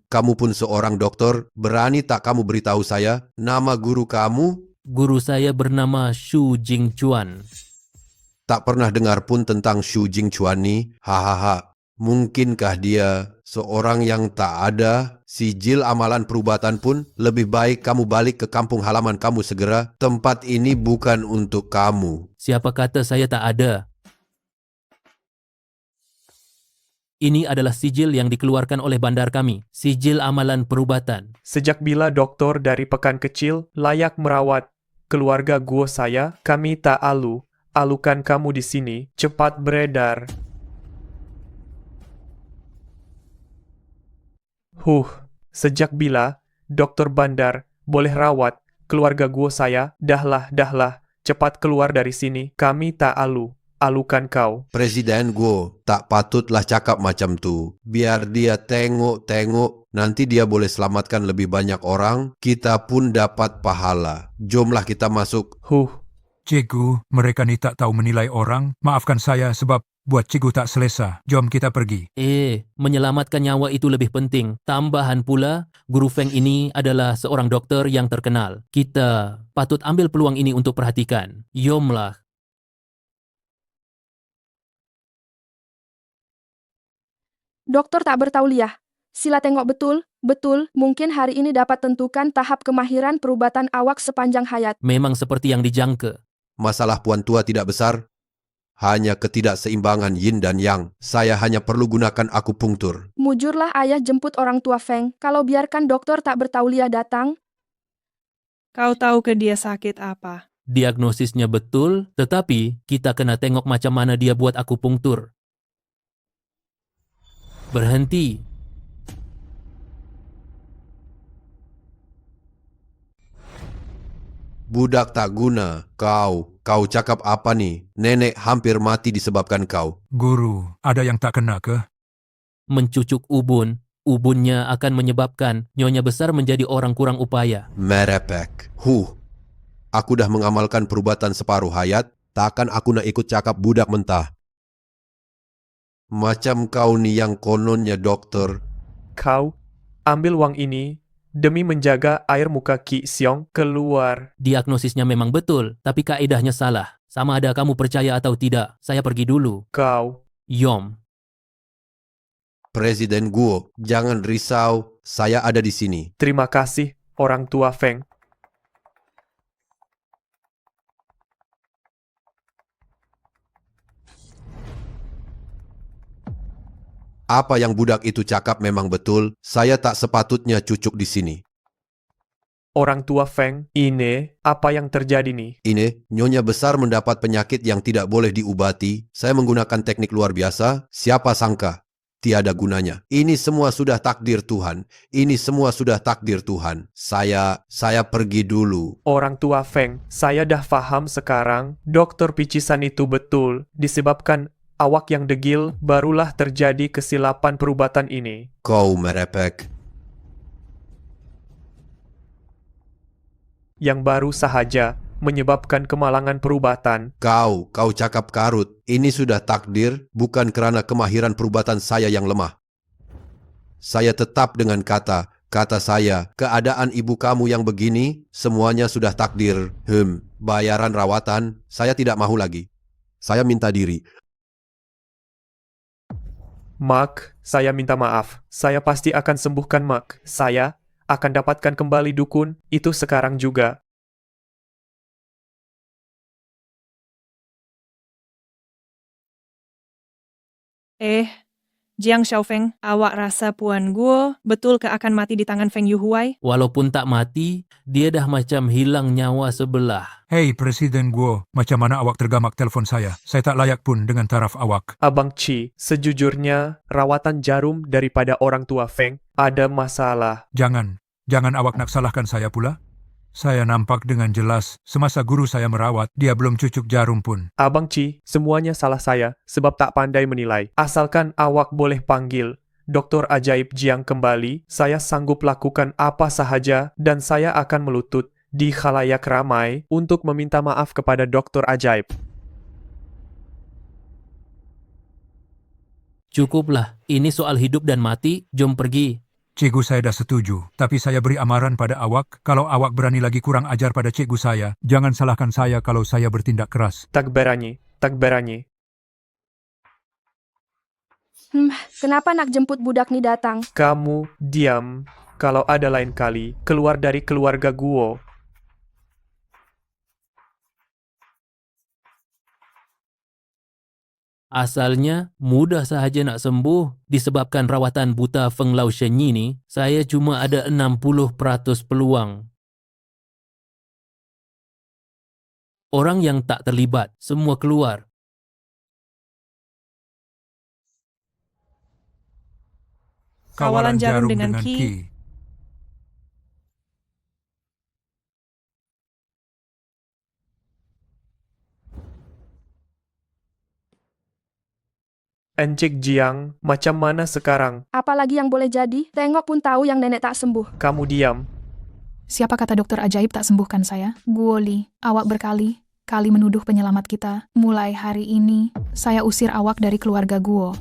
kamu pun seorang dokter, berani tak kamu beritahu saya nama guru kamu? Guru saya bernama Xu Jingchuan. Tak pernah dengar pun tentang Xu Jingchuan ni, hahaha. Mungkinkah dia seorang yang tak ada sijil amalan perubatan pun? Lebih baik kamu balik ke kampung halaman kamu segera. Tempat ini bukan untuk kamu. Siapa kata saya tak ada? Ini adalah sijil yang dikeluarkan oleh bandar kami. Sijil amalan perubatan. Sejak bila doktor dari Pekan Kecil layak merawat keluarga gua saya, kami tak alukan kamu di sini. Cepat beredar. Sejak bila dokter bandar boleh rawat keluarga gua saya, dahlah, cepat keluar dari sini. Kami tak alukan kau. Presiden Go tak patutlah cakap macam tu. Biar dia tengok, nanti dia boleh selamatkan lebih banyak orang, kita pun dapat pahala. Jomlah kita masuk. Cikgu, mereka ni tak tahu menilai orang. Maafkan saya sebab buat cikgu tak selesa. Jom kita pergi. Menyelamatkan nyawa itu lebih penting. Tambahan pula, Guru Feng ini adalah seorang dokter yang terkenal. Kita patut ambil peluang ini untuk perhatikan. Yomlah. Doktor tak bertauliah. Sila tengok betul, mungkin hari ini dapat tentukan tahap kemahiran perubatan awak sepanjang hayat. Memang seperti yang dijangka. Masalah Puan Tua tidak besar. Hanya ketidakseimbangan yin dan yang. Saya hanya perlu gunakan akupunktur. Mujurlah ayah jemput orang tua Feng. Kalau biarkan doktor tak bertauliah datang. Kau tahu ke dia sakit apa? Diagnosisnya betul, tetapi kita kena tengok macam mana dia buat akupunktur. Berhenti. Budak tak guna. Kau cakap apa ni? Nenek hampir mati disebabkan kau. Guru, ada yang tak kena ke? Mencucuk ubunnya akan menyebabkan nyonya besar menjadi orang kurang upaya. Merepek. Aku dah mengamalkan perubatan separuh hayat, takkan aku nak ikut cakap budak mentah. Macam kau ni yang kononnya dokter. Kau ambil wang ini demi menjaga air muka Ki Siong keluar. Diagnosisnya memang betul, tapi kaedahnya salah. Sama ada kamu percaya atau tidak, saya pergi dulu. Kau. Yom. Presiden Guo, jangan risau, saya ada di sini. Terima kasih, orang tua Feng. Apa yang budak itu cakap memang betul, saya tak sepatutnya cucuk di sini. Orang tua Feng, ini apa yang terjadi nih? Ini, nyonya besar mendapat penyakit yang tidak boleh diubati. Saya menggunakan teknik luar biasa, siapa sangka? Tiada gunanya. Ini semua sudah takdir Tuhan. Ini semua sudah takdir Tuhan. Saya pergi dulu. Orang tua Feng, saya dah faham sekarang. Dokter picisan itu betul. Disebabkan awak yang degil, barulah terjadi kesilapan perubatan ini. Kau merepek. Yang baru sahaja menyebabkan kemalangan perubatan. Kau cakap karut. Ini sudah takdir, bukan kerana kemahiran perubatan saya yang lemah. Saya tetap dengan kata saya, keadaan ibu kamu yang begini, semuanya sudah takdir. Bayaran rawatan, saya tidak mahu lagi. Saya minta diri. Mak, saya minta maaf. Saya pasti akan sembuhkan Mak. Saya akan dapatkan kembali dukun itu sekarang juga. Jiang Xiaofeng, awak rasa Puan Guo betul ke akan mati di tangan Feng Yuhuai? Walaupun tak mati, dia dah macam hilang nyawa sebelah. Hei Presiden Guo, macam mana awak tergamak telefon saya? Saya tak layak pun dengan taraf awak. Abang Chi, sejujurnya rawatan jarum daripada orang tua Feng ada masalah. Jangan awak nak salahkan saya pula. Saya nampak dengan jelas, semasa guru saya merawat, dia belum cucuk jarum pun. Abang Chi, semuanya salah saya sebab tak pandai menilai. Asalkan awak boleh panggil Doktor Ajaib Jiang kembali, saya sanggup lakukan apa sahaja dan saya akan melutut di khalayak ramai untuk meminta maaf kepada Doktor Ajaib. Cukuplah, ini soal hidup dan mati, jom pergi. Cikgu saya dah setuju, tapi saya beri amaran pada awak, kalau awak berani lagi kurang ajar pada cikgu saya, jangan salahkan saya kalau saya bertindak keras. Tak berani. Kenapa nak jemput budak ni datang? Kamu diam. Kalau ada lain kali, keluar dari keluarga Guo. Asalnya, mudah sahaja nak sembuh disebabkan rawatan buta Feng Lao Shenyi ni, saya cuma ada 60% peluang. Orang yang tak terlibat, semua keluar. Kawalan jarum dengan Ki. Encik Jiang, macam mana sekarang? Apalagi yang boleh jadi? Tengok pun tahu yang nenek tak sembuh. Kamu diam. Siapa kata dokter ajaib tak sembuhkan saya? Guo Li, awak berkali-kali menuduh penyelamat kita. Mulai hari ini, saya usir awak dari keluarga Guo.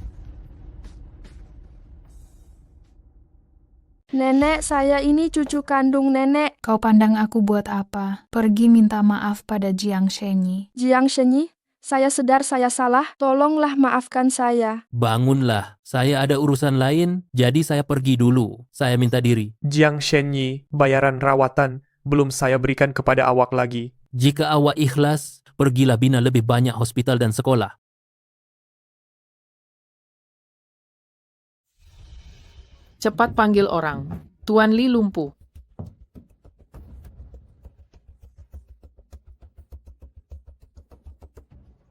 Nenek, saya ini cucu kandung nenek. Kau pandang aku buat apa? Pergi minta maaf pada Jiang Shenyi. Jiang Shenyi, saya sedar saya salah. Tolonglah maafkan saya. Bangunlah, saya ada urusan lain, jadi saya pergi dulu. Saya minta diri. Jiang Shenyi, bayaran rawatan belum saya berikan kepada awak lagi. Jika awak ikhlas, pergilah bina lebih banyak hospital dan sekolah. Cepat panggil orang. Tuan Li lumpuh.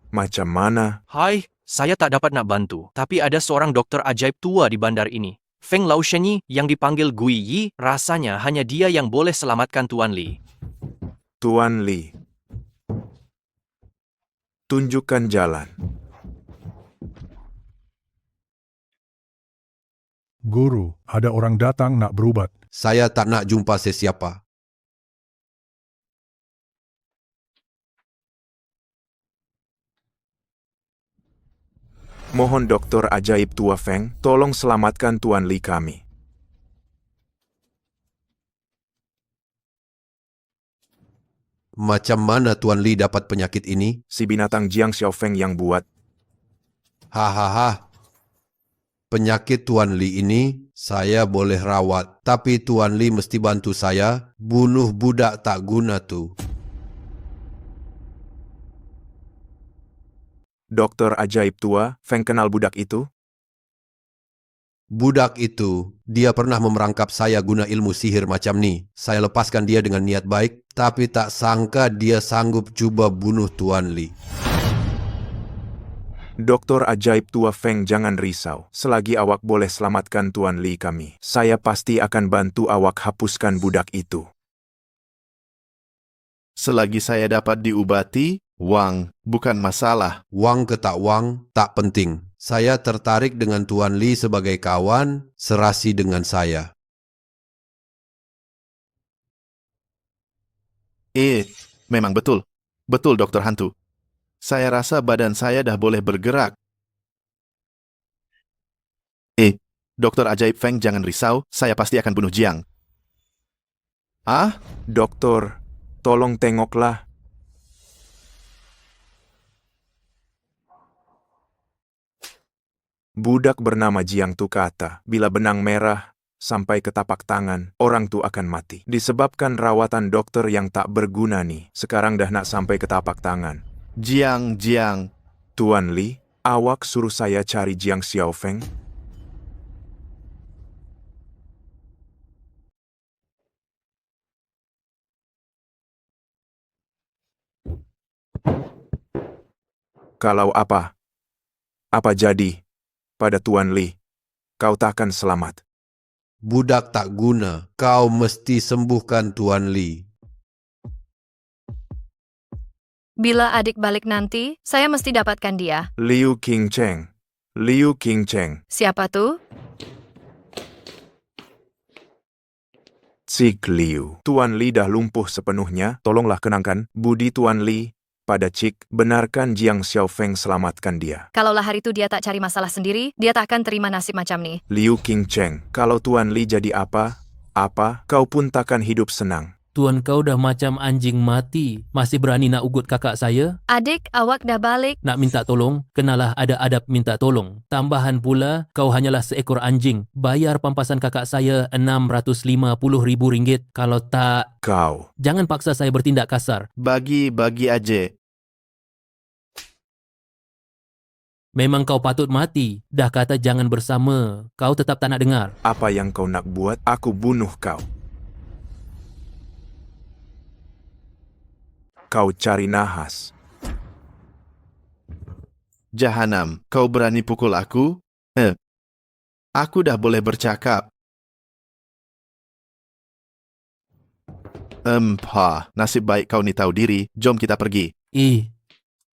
Macam mana? Hai, saya tak dapat nak bantu. Tapi ada seorang dokter ajaib tua di bandar ini. Feng Lao Shenyi yang dipanggil Gui Yi, rasanya hanya dia yang boleh selamatkan Tuan Li. Tuan Li. Tunjukkan jalan. Guru, ada orang datang nak berubat. Saya tak nak jumpa sesiapa. Mohon dokter ajaib tua Feng, tolong selamatkan Tuan Li kami. Macam mana Tuan Li dapat penyakit ini? Si binatang Jiang Xiaofeng yang buat. Hahaha. Penyakit Tuan Li ini saya boleh rawat, tapi Tuan Li mesti bantu saya bunuh budak tak guna tu. Dokter ajaib tua, Feng kenal budak itu? Budak itu, dia pernah memerangkap saya guna ilmu sihir macam ni. Saya lepaskan dia dengan niat baik, tapi tak sangka dia sanggup cuba bunuh Tuan Li. Dokter ajaib tua Feng, jangan risau. Selagi awak boleh selamatkan Tuan Li kami, saya pasti akan bantu awak hapuskan budak itu. Selagi saya dapat diubati, wang bukan masalah. Wang ke tak wang, tak penting. Saya tertarik dengan Tuan Li sebagai kawan, serasi dengan saya. Memang betul. Betul, Dokter Hantu. Saya rasa badan saya dah boleh bergerak. Dokter ajaib Feng, jangan risau. Saya pasti akan bunuh Jiang. Dokter, tolong tengoklah. Budak bernama Jiang tu kata, bila benang merah sampai ke tapak tangan, orang tu akan mati. Disebabkan rawatan dokter yang tak berguna nih, sekarang dah nak sampai ke tapak tangan. Jiang. Tuan Li, awak suruh saya cari Jiang Xiaofeng? Kalau apa? Apa jadi pada Tuan Li? Kau takkan selamat. Budak tak guna, kau mesti sembuhkan Tuan Li. Bila adik balik nanti, saya mesti dapatkan dia. Liu Qingcheng. Siapa tuh? Cik Liu. Tuan Li dah lumpuh sepenuhnya. Tolonglah kenangkan budi Tuan Li pada Cik. Benarkan Jiang Xiaofeng selamatkan dia. Kalaulah hari itu dia tak cari masalah sendiri, dia tak akan terima nasib macam ni. Liu Qingcheng, kalau Tuan Li jadi apa, kau pun takkan hidup senang. Tuan kau dah macam anjing mati. Masih berani nak ugut kakak saya? Adik, awak dah balik. Nak minta tolong, kenalah ada adab minta tolong. Tambahan pula, kau hanyalah seekor anjing. Bayar pampasan kakak saya RM650,000. Kalau tak... Kau. Jangan paksa saya bertindak kasar. Bagi aja. Memang kau patut mati. Dah kata jangan bersama. Kau tetap tak nak dengar. Apa yang kau nak buat, aku bunuh kau. Kau cari nahas. Jahanam, kau berani pukul aku? Aku dah boleh bercakap. Nasib baik kau ni tahu diri. Jom kita pergi.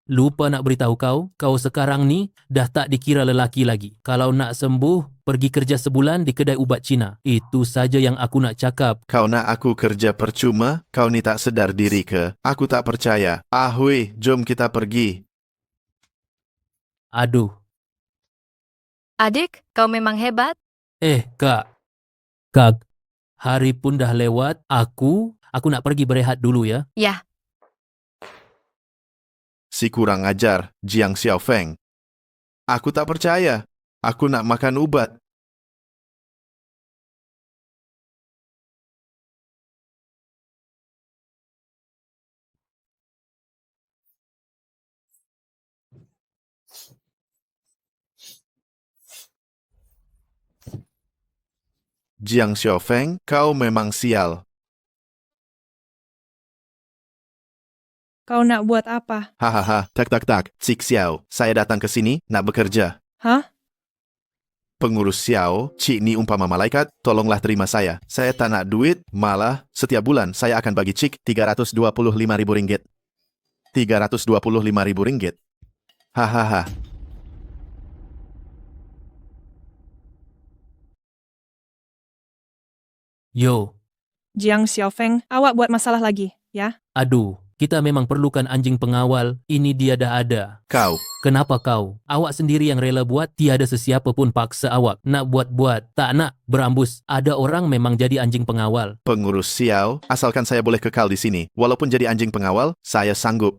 Lupa nak beritahu kau sekarang ni dah tak dikira lelaki lagi. Kalau nak sembuh, pergi kerja sebulan di kedai ubat Cina. Itu saja yang aku nak cakap. Kau nak aku kerja percuma? Kau ni tak sedar diri ke? Aku tak percaya. Ahui, jom kita pergi. Aduh. Adik, kau memang hebat. Kak. Hari pun dah lewat. Aku nak pergi berehat dulu ya. Ya. Si kurang ajar, Jiang Xiaofeng. Aku tak percaya. Aku nak makan ubat. Jiang Xiaofeng, kau memang sial. Kau nak buat apa? Hahaha, tak. Cik Xiao, saya datang ke sini nak bekerja. Hah? Pengurus Xiao, Cik ni umpama malaikat, tolonglah terima saya. Saya tak nak duit, malah setiap bulan saya akan bagi Cik RM325,000. RM325,000. Hahaha. Yo. Jiang Xiaofeng, awak buat masalah lagi, ya? Aduh. Kita memang perlukan anjing pengawal. Ini dia dah ada. Kau. Kenapa kau? Awak sendiri yang rela buat. Tiada sesiapa pun paksa awak. Nak buat-buat. Tak nak. Berambus. Ada orang memang jadi anjing pengawal. Pengurus Xiao, asalkan saya boleh kekal di sini. Walaupun jadi anjing pengawal, saya sanggup.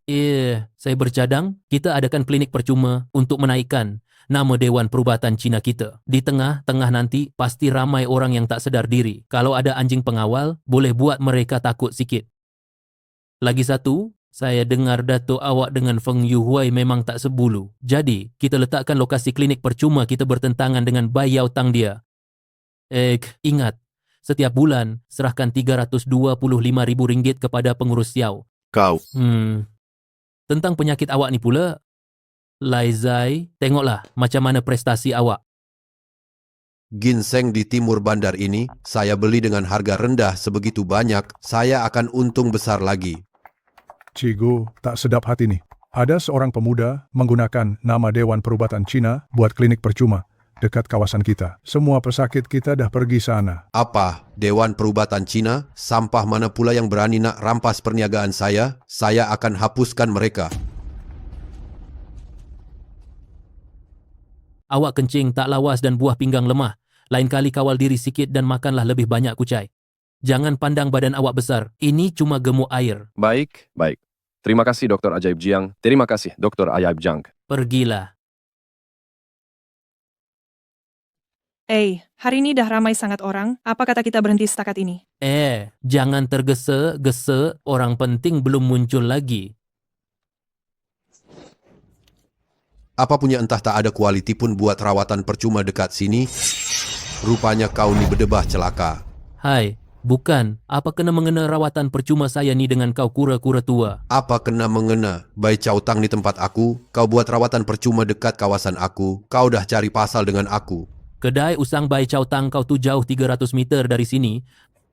Saya bercadang. Kita adakan klinik percuma untuk menaikkan nama Dewan Perubatan Cina kita. Di tengah-tengah nanti, pasti ramai orang yang tak sedar diri. Kalau ada anjing pengawal, boleh buat mereka takut sikit. Lagi satu, saya dengar datuk awak dengan Feng Yuhuai memang tak sebulu. Jadi, kita letakkan lokasi klinik percuma kita bertentangan dengan Bai Yao Tang dia. Ingat, setiap bulan serahkan RM325,000 kepada pengurus Xiao. Kau. Tentang penyakit awak ni pula, Lai Zai, tengoklah macam mana prestasi awak. Ginseng di timur bandar ini, saya beli dengan harga rendah sebegitu banyak, saya akan untung besar lagi. Cigu, tak sedap hati nih. Ada seorang pemuda menggunakan nama Dewan Perubatan Cina buat klinik percuma dekat kawasan kita. Semua pesakit kita dah pergi sana. Apa? Dewan Perubatan Cina? Sampah mana pula yang berani nak rampas perniagaan saya? Saya akan hapuskan mereka. Awak kencing tak lawas dan buah pinggang lemah. Lain kali kawal diri sikit dan makanlah lebih banyak kucai. Jangan pandang badan awak besar. Ini cuma gemuk air. Baik. Terima kasih Dr. Ajaib Jiang. Terima kasih Dr. Ajaib Jiang. Pergilah. Hari ini dah ramai sangat orang. Apa kata kita berhenti setakat ini? Jangan tergesa-gesa. Orang penting belum muncul lagi. Apa punya entah tak ada kualiti pun buat rawatan percuma dekat sini? Rupanya kau ni berdebah celaka. Hai, bukan. Apa kena mengena rawatan percuma saya ni dengan kau kura-kura tua? Apa kena mengena? Bai Cao Tang di tempat aku, kau buat rawatan percuma dekat kawasan aku, kau dah cari pasal dengan aku. Kedai usang Bai Cao Tang kau tu jauh 300 meter dari sini.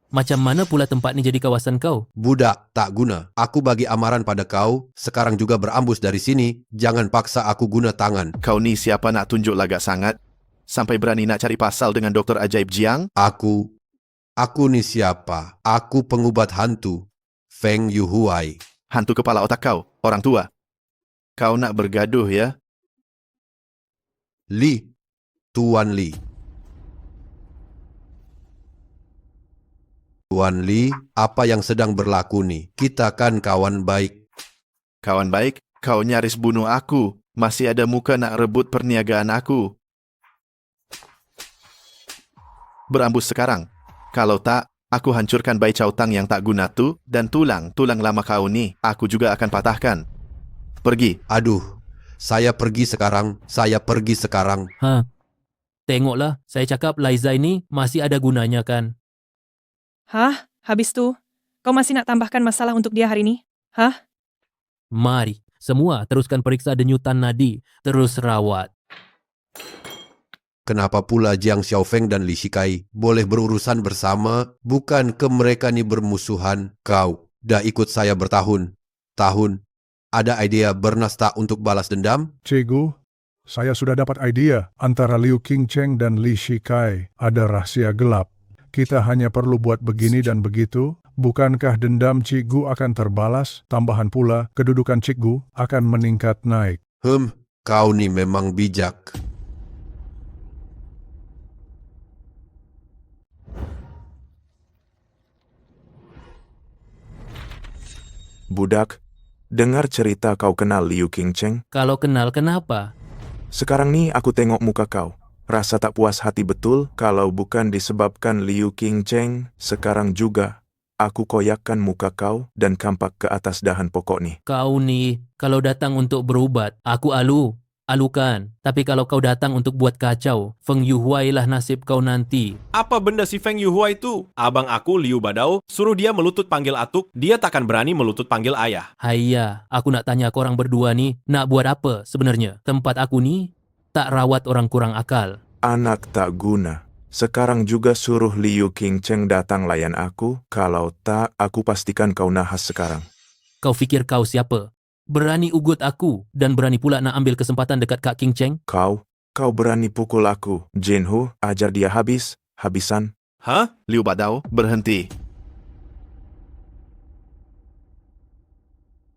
Macam mana pula tempat ni jadi kawasan kau? Budak, tak guna. Aku bagi amaran pada kau, sekarang juga berambus dari sini. Jangan paksa aku guna tangan. Kau ni siapa nak tunjuk lagak sangat? Sampai berani nak cari pasal dengan Dr. Ajaib Jiang? Aku ni siapa? Aku pengubat hantu. Feng Yuhuai. Hantu kepala otak kau, orang tua. Kau nak bergaduh ya? Li, Tuan Li. Tuan Li, apa yang sedang berlaku nih? Kita kan kawan baik. Kawan baik, kau nyaris bunuh aku. Masih ada muka nak rebut perniagaan aku. Berambus sekarang. Kalau tak, aku hancurkan Bai Cao Tang yang tak guna tu dan tulang lama kau ni, aku juga akan patahkan. Pergi. Aduh, saya pergi sekarang. Tengoklah, saya cakap Liza ini masih ada gunanya kan? Hah? Habis tu? Kau masih nak tambahkan masalah untuk dia hari ini? Hah? Mari, semua teruskan periksa denyutan nadi, terus rawat. Kenapa pula Jiang Xiaofeng dan Li Shikai boleh berurusan bersama? Bukan ke mereka ni bermusuhan? Kau dah ikut saya bertahun-tahun. Ada idea bernas tak untuk balas dendam? Cikgu, saya sudah dapat idea. Antara Liu Qingcheng dan Li Shikai ada rahasia gelap. Kita hanya perlu buat begini dan begitu. Bukankah dendam Cikgu akan terbalas? Tambahan pula, kedudukan Cikgu akan meningkat naik. Kau ni memang bijak. Budak, dengar cerita kau kenal Liu Qingcheng? Kalau kenal, kenapa? Sekarang ni aku tengok muka kau. Rasa tak puas hati betul kalau bukan disebabkan Liu Qingcheng. Sekarang juga, aku koyakkan muka kau dan kampak ke atas dahan pokok ni. Kau ni, kalau datang untuk berubat, aku alukan. Tapi kalau kau datang untuk buat kacau, Feng Yuhuai lah nasib kau nanti. Apa benda si Feng Yuhuai itu? Abang aku, Liu Badao, suruh dia melutut panggil atuk, dia takkan berani melutut panggil ayah. Haiya, aku nak tanya korang berdua ni, nak buat apa sebenarnya? Tempat aku ni, tak rawat orang kurang akal. Anak tak guna. Sekarang juga suruh Liu Qingcheng datang layan aku, kalau tak, aku pastikan kau nahas sekarang. Kau fikir kau siapa? Berani ugut aku dan berani pula nak ambil kesempatan dekat Kak Qingcheng? Kau berani pukul aku. Jinhu, ajar dia habisan. Hah? Liu Badao, berhenti.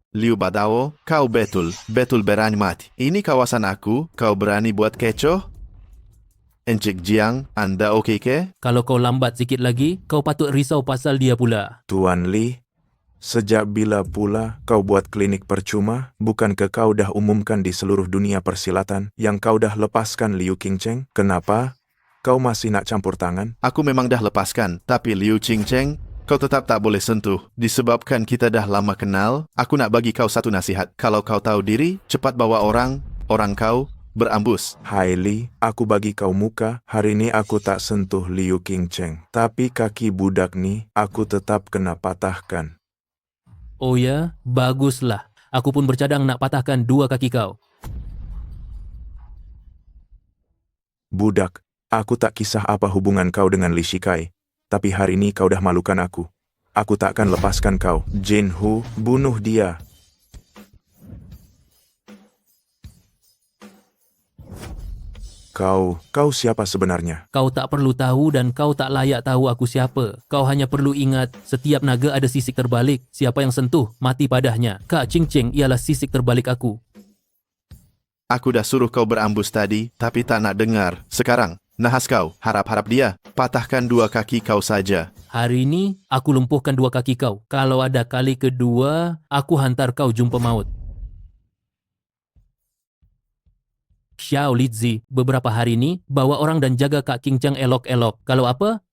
Liu Badao, kau betul berani mati. Ini kawasan aku, kau berani buat kecoh? Encik Jiang, anda okey ke? Kalau kau lambat sikit lagi, kau patut risau pasal dia pula. Tuan Li, sejak bila pula kau buat klinik percuma? Bukankah kau dah umumkan di seluruh dunia persilatan yang kau dah lepaskan Liu Qingcheng? Kenapa? Kau masih nak campur tangan? Aku memang dah lepaskan, tapi Liu Qingcheng, kau tetap tak boleh sentuh. Disebabkan kita dah lama kenal, aku nak bagi kau satu nasihat. Kalau kau tahu diri, cepat bawa orang kau berambus. Hai Li, aku bagi kau muka, hari ni aku tak sentuh Liu Qingcheng. Tapi kaki budak ni, aku tetap kena patahkan. Oh ya, baguslah. Aku pun bercadang nak patahkan dua kaki kau. Budak, aku tak kisah apa hubungan kau dengan Li Shikai. Tapi hari ini kau dah malukan aku. Aku tak akan lepaskan kau. Jinhu, bunuh dia. Kau siapa sebenarnya? Kau tak perlu tahu dan kau tak layak tahu aku siapa. Kau hanya perlu ingat, setiap naga ada sisik terbalik. Siapa yang sentuh, mati padahnya. Kak Qingcheng ialah sisik terbalik aku. Aku dah suruh kau berambus tadi, tapi tak nak dengar. Sekarang, nahas kau. Harap-harap dia. Patahkan dua kaki kau saja. Hari ini, aku lumpuhkan dua kaki kau. Kalau ada kali kedua, aku hantar kau jumpa maut. Xiao Lizi, beberapa hari ini, bawa orang dan jaga Kak Qingcheng elok-elok. Kalau apa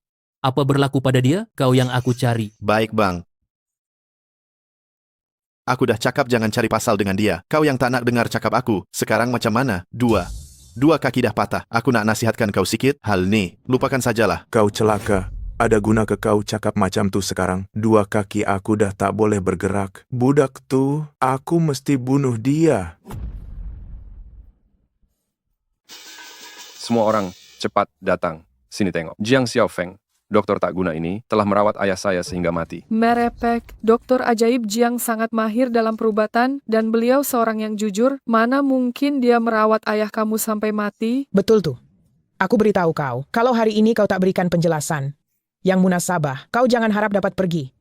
berlaku pada dia, kau yang aku cari. Baik bang. Aku dah cakap jangan cari pasal dengan dia. Kau yang tak nak dengar cakap aku. Sekarang macam mana? Dua kaki dah patah. Aku nak nasihatkan kau sikit. Hal ni, lupakan sajalah. Kau celaka. Ada guna ke kau cakap macam tu sekarang? Dua kaki aku dah tak boleh bergerak. Budak tu, aku mesti bunuh dia. Semua orang, cepat datang. Sini tengok. Jiang Xiaofeng, dokter tak guna ini, telah merawat ayah saya sehingga mati. Merepek, dokter ajaib Jiang sangat mahir dalam perubatan dan beliau seorang yang jujur. Mana mungkin dia merawat ayah kamu sampai mati? Betul tuh. Aku beritahu kau, kalau hari ini kau tak berikan penjelasan yang munasabah, kau jangan harap dapat pergi.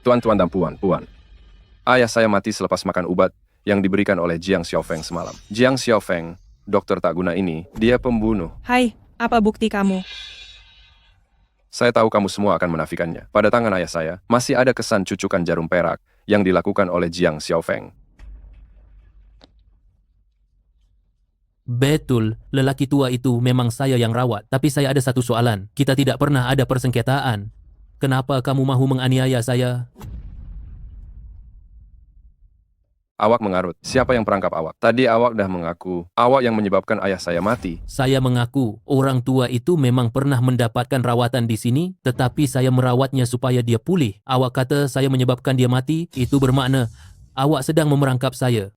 Tuan-tuan dan puan-puan, ayah saya mati selepas makan ubat yang diberikan oleh Jiang Xiaofeng semalam. Jiang Xiaofeng, dokter tak guna ini, dia pembunuh. Hai, apa bukti kamu? Saya tahu kamu semua akan menafikannya. Pada tangan ayah saya, masih ada kesan cucukan jarum perak yang dilakukan oleh Jiang Xiaofeng. Betul, lelaki tua itu memang saya yang rawat. Tapi saya ada satu soalan. Kita tidak pernah ada persengketaan. Kenapa kamu mahu menganiaya saya? Awak mengarut. Siapa yang perangkap awak? Tadi awak dah mengaku, awak yang menyebabkan ayah saya mati. Saya mengaku, orang tua itu memang pernah mendapatkan rawatan di sini, tetapi saya merawatnya supaya dia pulih. Awak kata saya menyebabkan dia mati, itu bermakna awak sedang memerangkap saya.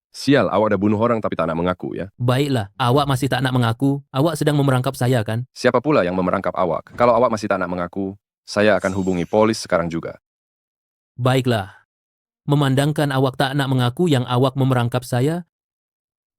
Sial, awak dah bunuh orang tapi tak nak mengaku ya. Baiklah, awak masih tak nak mengaku, awak sedang memerangkap saya kan? Siapa pula yang memerangkap awak? Kalau awak masih tak nak mengaku, saya akan hubungi polis sekarang juga. Baiklah. Memandangkan awak tak nak mengaku yang awak memerangkap saya,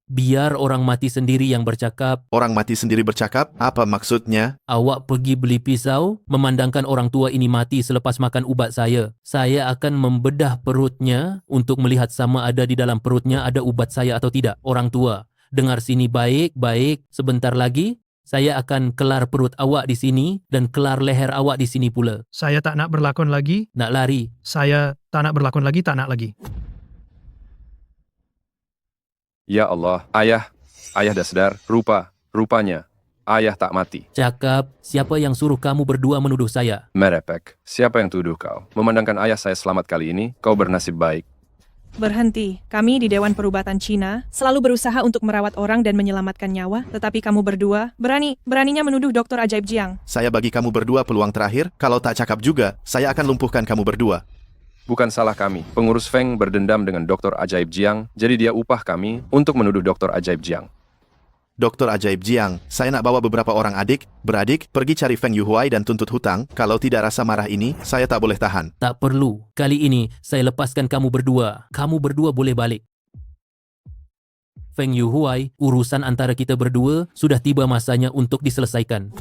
biar orang mati sendiri yang bercakap. Orang mati sendiri bercakap? Apa maksudnya? Awak pergi beli pisau, memandangkan orang tua ini mati selepas makan ubat saya. Saya akan membedah perutnya untuk melihat sama ada di dalam perutnya ada ubat saya atau tidak. Orang tua, dengar sini baik-baik, sebentar lagi saya akan kelar perut awak di sini dan kelar leher awak di sini pula. Saya tak nak berlakon lagi. Nak lari? Saya tak nak berlakon lagi, tak nak lagi. Ya Allah, ayah dah sedar, rupanya, ayah tak mati. Cakap, siapa yang suruh kamu berdua menuduh saya? Merepek, siapa yang tuduh kau? Memandangkan ayah saya selamat kali ini, kau bernasib baik. Berhenti. Kami di Dewan Perubatan Cina selalu berusaha untuk merawat orang dan menyelamatkan nyawa, tetapi kamu berdua beraninya menuduh Dr. Ajaib Jiang. Saya bagi kamu berdua peluang terakhir. Kalau tak cakap juga, saya akan lumpuhkan kamu berdua. Bukan salah kami. Pengurus Feng berdendam dengan Dr. Ajaib Jiang, jadi dia upah kami untuk menuduh Dr. Ajaib Jiang. Dr. Ajaib Jiang, saya nak bawa beberapa orang beradik, pergi cari Feng Yuhuai dan tuntut hutang. Kalau tidak rasa marah ini, saya tak boleh tahan. Tak perlu. Kali ini, saya lepaskan kamu berdua. Kamu berdua boleh balik. Feng Yuhuai, urusan antara kita berdua sudah tiba masanya untuk diselesaikan.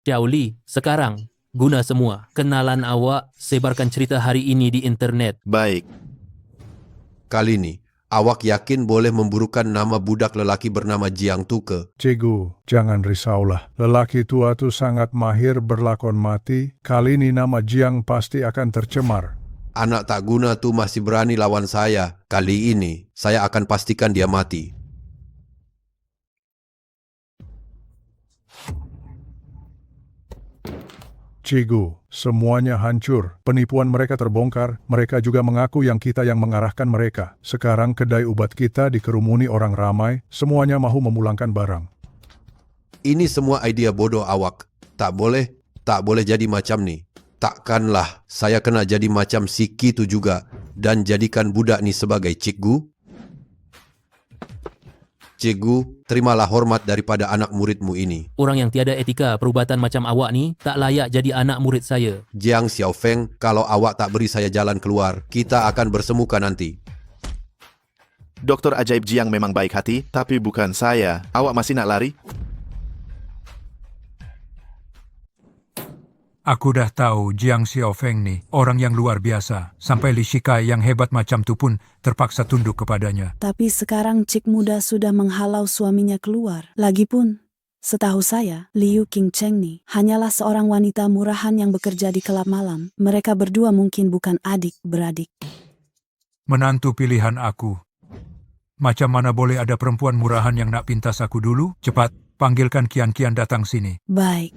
Xiao Li, sekarang, guna semua. Kenalan awak, sebarkan cerita hari ini di internet. Baik. Kali ini, awak yakin boleh memburukan nama budak lelaki bernama Jiang tu ke? Cikgu, jangan risaulah. Lelaki tua itu sangat mahir berlakon mati. Kali ini nama Jiang pasti akan tercemar. Anak tak guna tu masih berani lawan saya. Kali ini, saya akan pastikan dia mati. Cikgu, semuanya hancur. Penipuan mereka terbongkar. Mereka juga mengaku yang kita yang mengarahkan mereka. Sekarang kedai obat kita dikerumuni orang ramai. Semuanya mahu memulangkan barang. Ini semua idea bodoh awak. Tak boleh jadi macam ni. Takkanlah saya kena jadi macam si Kitu juga dan jadikan budak ni sebagai cikgu? Cikgu, terimalah hormat daripada anak muridmu ini. Orang yang tiada etika perubatan macam awak ni tak layak jadi anak murid saya. Jiang Xiaofeng, kalau awak tak beri saya jalan keluar, kita akan bersemuka nanti. Dr. Ajaib Jiang memang baik hati, tapi bukan saya. Awak masih nak lari? Aku dah tahu Jiang Xiaofeng ni orang yang luar biasa. Sampai Li Shikai yang hebat macam tu pun terpaksa tunduk kepadanya. Tapi sekarang cik muda sudah menghalau suaminya keluar. Lagipun, setahu saya, Liu Qingcheng ni hanyalah seorang wanita murahan yang bekerja di kelab malam. Mereka berdua mungkin bukan adik-beradik. Menantu pilihan aku. Macam mana boleh ada perempuan murahan yang nak pintas aku dulu? Cepat, panggilkan Kian-Kian datang sini. Baik.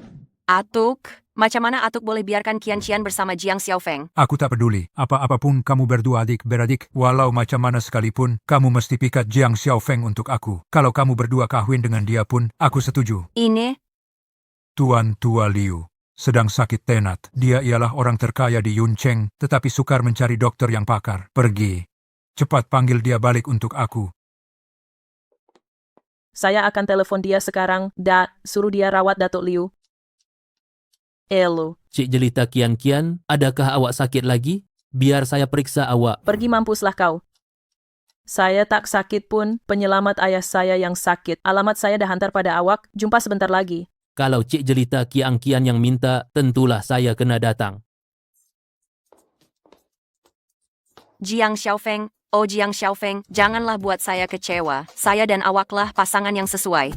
Atuk, macam mana Atuk boleh biarkan Kian Qian bersama Jiang Xiaofeng? Aku tak peduli. Apa-apapun kamu berdua adik-beradik, walau macam mana sekalipun, kamu mesti pikat Jiang Xiaofeng untuk aku. Kalau kamu berdua kahwin dengan dia pun, aku setuju. Ini? Tuan Tua Liu sedang sakit tenat. Dia ialah orang terkaya di Yuncheng, tetapi sukar mencari dokter yang pakar. Pergi. Cepat panggil dia balik untuk aku. Saya akan telepon dia sekarang dan suruh dia rawat Datuk Liu. Elo. Cik Jelita Kian-Kian, adakah awak sakit lagi? Biar saya periksa awak. Pergi mampuslah kau. Saya tak sakit pun, penyelamat ayah saya yang sakit. Alamat saya dah hantar pada awak, jumpa sebentar lagi. Kalau Cik Jelita Kian-Kian yang minta, tentulah saya kena datang. Jiang Xiaofeng, oh Jiang Xiaofeng, janganlah buat saya kecewa. Saya dan awaklah pasangan yang sesuai.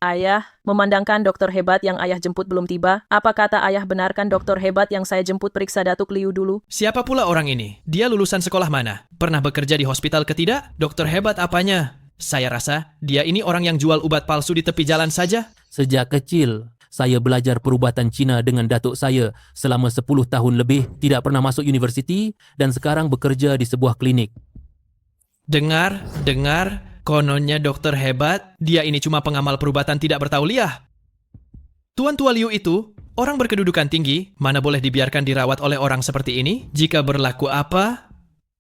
Ayah, memandangkan dokter hebat yang ayah jemput belum tiba, apa kata ayah benarkan dokter hebat yang saya jemput periksa Datuk Liu dulu? Siapa pula orang ini? Dia lulusan sekolah mana? Pernah bekerja di hospital ke tidak? Dokter hebat apanya? Saya rasa dia ini orang yang jual ubat palsu di tepi jalan saja. Sejak kecil, saya belajar perubatan Cina dengan datuk saya selama 10 tahun lebih, tidak pernah masuk universiti dan sekarang bekerja di sebuah klinik. Dengar, kononnya dokter hebat, dia ini cuma pengamal perubatan tidak bertauliah. Tuan Tua Liu itu, orang berkedudukan tinggi, mana boleh dibiarkan dirawat oleh orang seperti ini? Jika berlaku apa,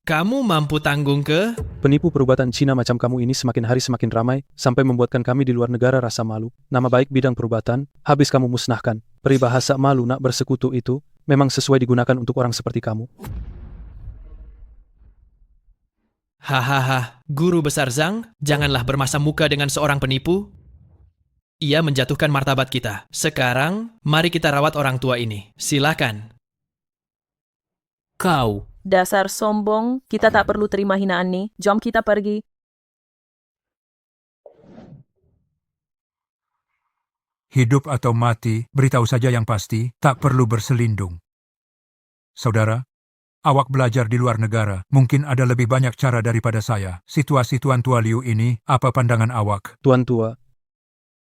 kamu mampu tanggung ke? Penipu perubatan Cina macam kamu ini semakin hari semakin ramai, sampai membuatkan kami di luar negara rasa malu. Nama baik bidang perubatan, habis kamu musnahkan. Peribahasa malu nak bersekutu itu, memang sesuai digunakan untuk orang seperti kamu. Hahaha, Guru Besar Zhang, janganlah bermasa muka dengan seorang penipu. Ia menjatuhkan martabat kita. Sekarang, mari kita rawat orang tua ini. Silakan. Kau. Dasar sombong, kita tak perlu terima hinaan nih. Jom kita pergi. Hidup atau mati, beritahu saja yang pasti, tak perlu berselindung. Saudara, awak belajar di luar negara, mungkin ada lebih banyak cara daripada saya. Situasi Tuan Tua Liu ini, apa pandangan awak? Tuan Tua,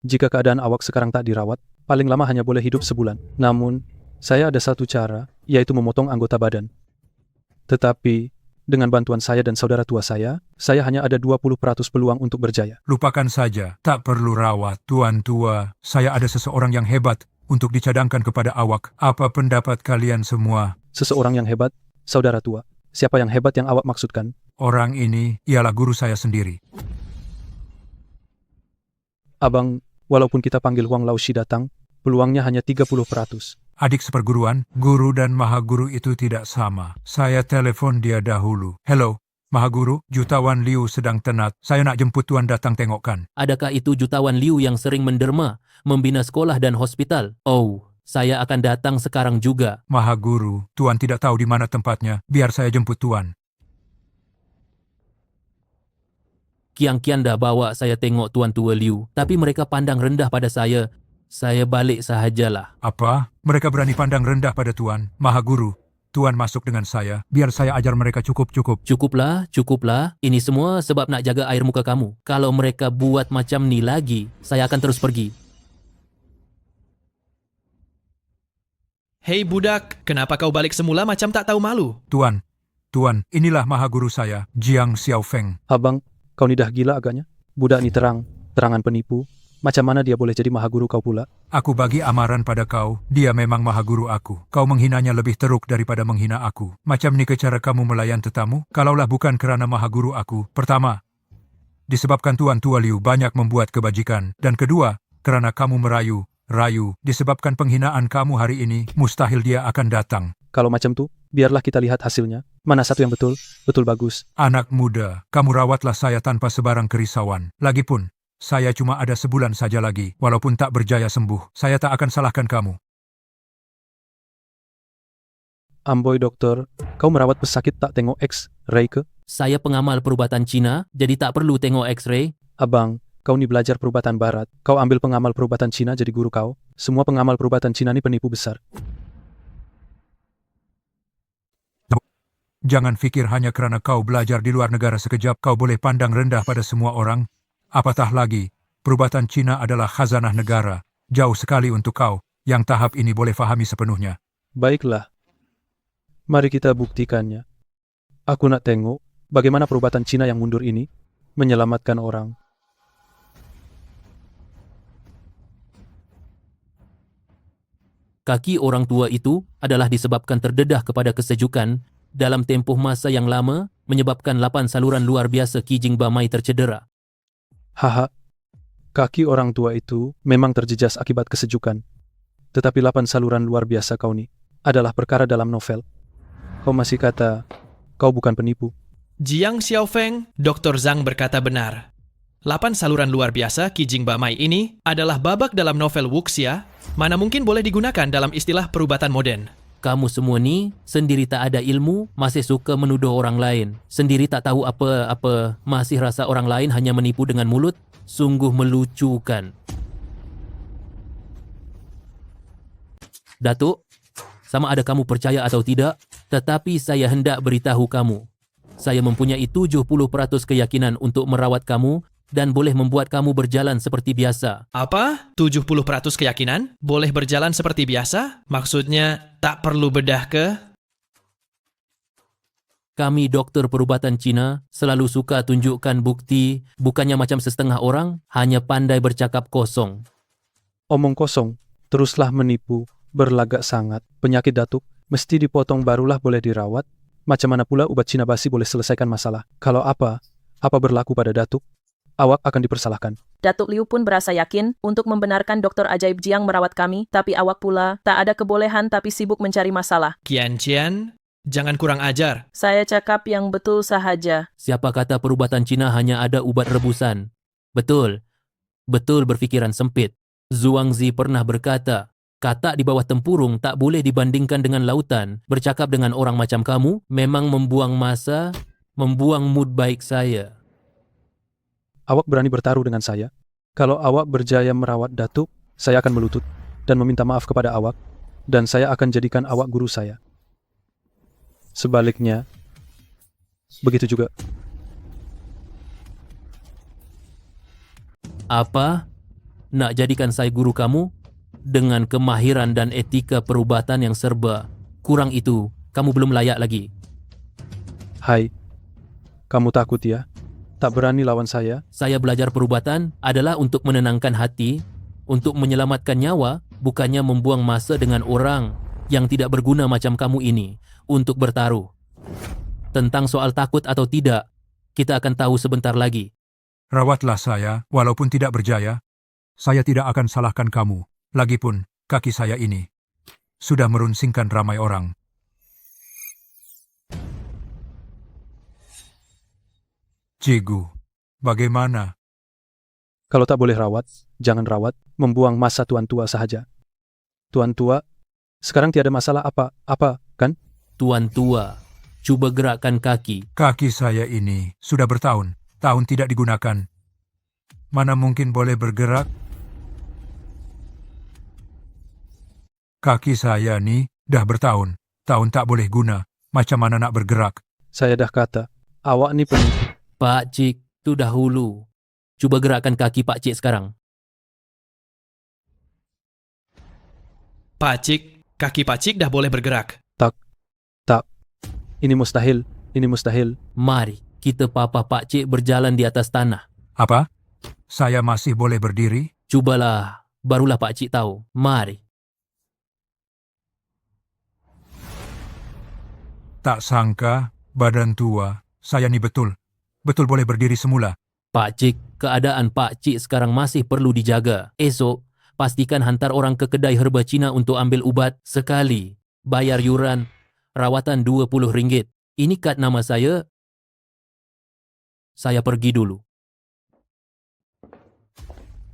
jika keadaan awak sekarang tak dirawat, paling lama hanya boleh hidup sebulan. Namun, saya ada satu cara, yaitu memotong anggota badan. Tetapi, dengan bantuan saya dan saudara tua saya hanya ada 20% peluang untuk berjaya. Lupakan saja, tak perlu rawat. Tuan Tua, saya ada seseorang yang hebat untuk dicadangkan kepada awak. Apa pendapat kalian semua? Seseorang yang hebat? Saudara tua, siapa yang hebat yang awak maksudkan? Orang ini ialah guru saya sendiri. Abang, walaupun kita panggil Huang Laoshi datang, peluangnya hanya 30%. Adik seperguruan, guru dan mahaguru itu tidak sama. Saya telepon dia dahulu. Hello, mahaguru, jutawan Liu sedang tenat. Saya nak jemput tuan datang tengokkan. Adakah itu jutawan Liu yang sering menderma, membina sekolah dan hospital? Oh, saya akan datang sekarang juga. Mahaguru, tuan tidak tahu di mana tempatnya. Biar saya jemput tuan. Kiang Kianda bawa saya tengok Tuan Tua Liu, tapi mereka pandang rendah pada saya. Saya balik sahajalah. Apa? Mereka berani pandang rendah pada tuan? Mahaguru, tuan masuk dengan saya. Biar saya ajar mereka cukup. Cukuplah. Ini semua sebab nak jaga air muka kamu. Kalau mereka buat macam ni lagi, saya akan terus pergi. Hei budak, kenapa kau balik semula macam tak tahu malu? Tuan, inilah mahaguru saya, Jiang Xiaofeng. Abang, kau ni dah gila agaknya. Budak ni terangan penipu. Macam mana dia boleh jadi mahaguru kau pula? Aku bagi amaran pada kau, dia memang mahaguru aku. Kau menghinanya lebih teruk daripada menghina aku. Macam ni ke cara kamu melayan tetamu? Kalaulah bukan kerana mahaguru aku. Pertama, disebabkan Tuan Tua Liu banyak membuat kebajikan. Dan kedua, kerana kamu merayu. Disebabkan penghinaan kamu hari ini, mustahil dia akan datang. Kalau macam tu, biarlah kita lihat hasilnya. Mana satu yang betul bagus. Anak muda, kamu rawatlah saya tanpa sebarang kerisauan. Lagipun, saya cuma ada sebulan saja lagi. Walaupun tak berjaya sembuh, saya tak akan salahkan kamu. Amboi dokter, kau merawat pesakit tak tengok X-ray ke? Saya pengamal perubatan Cina, jadi tak perlu tengok X-ray. Abang, kau ni belajar perubatan barat. Kau ambil pengamal perubatan Cina jadi guru kau. Semua pengamal perubatan Cina ni penipu besar. Jangan fikir hanya kerana kau belajar di luar negara sekejap, kau boleh pandang rendah pada semua orang. Apatah lagi, perubatan Cina adalah khazanah negara. Jauh sekali untuk kau, yang tahap ini boleh fahami sepenuhnya. Baiklah. Mari kita buktikannya. Aku nak tengok bagaimana perubatan Cina yang mundur ini menyelamatkan orang. Kaki orang tua itu adalah disebabkan terdedah kepada kesejukan dalam tempoh masa yang lama, menyebabkan 8 saluran luar biasa Qi Jing Ba Mai tercedera. Haha, kaki orang tua itu memang terjejas akibat kesejukan. Tetapi 8 saluran luar biasa kau ni adalah perkara dalam novel. Kau masih kata kau bukan penipu. Jiang Xiaofeng, Dr. Zhang berkata benar. 8 saluran luar biasa Qi Jing Ba Mai ini adalah babak dalam novel wuxia, mana mungkin boleh digunakan dalam istilah perubatan moden. Kamu semua ni sendiri tak ada ilmu, masih suka menuduh orang lain. Sendiri tak tahu apa-apa, masih rasa orang lain hanya menipu dengan mulut. Sungguh melucukan. Datuk, sama ada kamu percaya atau tidak, tetapi saya hendak beritahu kamu. Saya mempunyai 70% keyakinan untuk merawat kamu dan boleh membuat kamu berjalan seperti biasa. Apa? 70% keyakinan? Boleh berjalan seperti biasa? Maksudnya tak perlu bedah ke? Kami doktor perubatan Cina selalu suka tunjukkan bukti, bukannya macam setengah orang, hanya pandai bercakap kosong. Omong kosong, teruslah menipu, berlagak sangat. Penyakit datuk, mesti dipotong barulah boleh dirawat. Macam mana pula ubat Cina basi boleh selesaikan masalah? Kalau apa berlaku pada datuk, awak akan dipersalahkan. Datuk Liu pun berasa yakin untuk membenarkan Dr. Ajaib Jiang merawat kami, tapi awak pula tak ada kebolehan tapi sibuk mencari masalah. Kian Cian, jangan kurang ajar. Saya cakap yang betul sahaja. Siapa kata perubatan Cina hanya ada ubat rebusan? Betul. Betul berfikiran sempit. Zhuangzi pernah berkata, katak di bawah tempurung tak boleh dibandingkan dengan lautan. Bercakap dengan orang macam kamu memang membuang masa, membuang mood baik saya. Awak berani bertaruh dengan saya? Kalau awak berjaya merawat datuk, saya akan melutut dan meminta maaf kepada awak, dan saya akan jadikan awak guru saya. Sebaliknya, begitu juga. Apa? Nak jadikan saya guru kamu? Dengan kemahiran dan etika perubatan yang serba. Kurang itu, kamu belum layak lagi. Hai, kamu takut ya? Tak berani lawan saya? Saya belajar perubatan adalah untuk menenangkan hati, untuk menyelamatkan nyawa, bukannya membuang masa dengan orang yang tidak berguna macam kamu ini untuk bertaruh. Tentang soal takut atau tidak, kita akan tahu sebentar lagi. Rawatlah saya, walaupun tidak berjaya. Saya tidak akan salahkan kamu. Lagipun, kaki saya ini sudah merunsingkan ramai orang. Cikgu, bagaimana? Kalau tak boleh rawat, jangan rawat, membuang masa tuan tua sahaja. Tuan tua, sekarang tiada masalah apa, kan? Tuan tua, cuba gerakkan kaki. Kaki saya ini sudah tahun tidak digunakan. Mana mungkin boleh bergerak? Kaki saya ni dah tahun tak boleh guna. Macam mana nak bergerak? Saya dah kata, awak ni penipu. Pak Cik, tu dahulu. Cuba gerakkan kaki Pak Cik sekarang. Pak Cik, kaki Pak Cik dah boleh bergerak. Tak. Ini mustahil. Mari, kita papa Pak Cik berjalan di atas tanah. Apa? Saya masih boleh berdiri? Cubalah, barulah Pak Cik tahu. Mari. Tak sangka, badan tua, saya ni betul boleh berdiri semula. Pak Cik, keadaan Pak Cik sekarang masih perlu dijaga. Esok, pastikan hantar orang ke kedai herba Cina untuk ambil ubat sekali. Bayar yuran, rawatan RM20. Ini kad nama saya. Saya pergi dulu.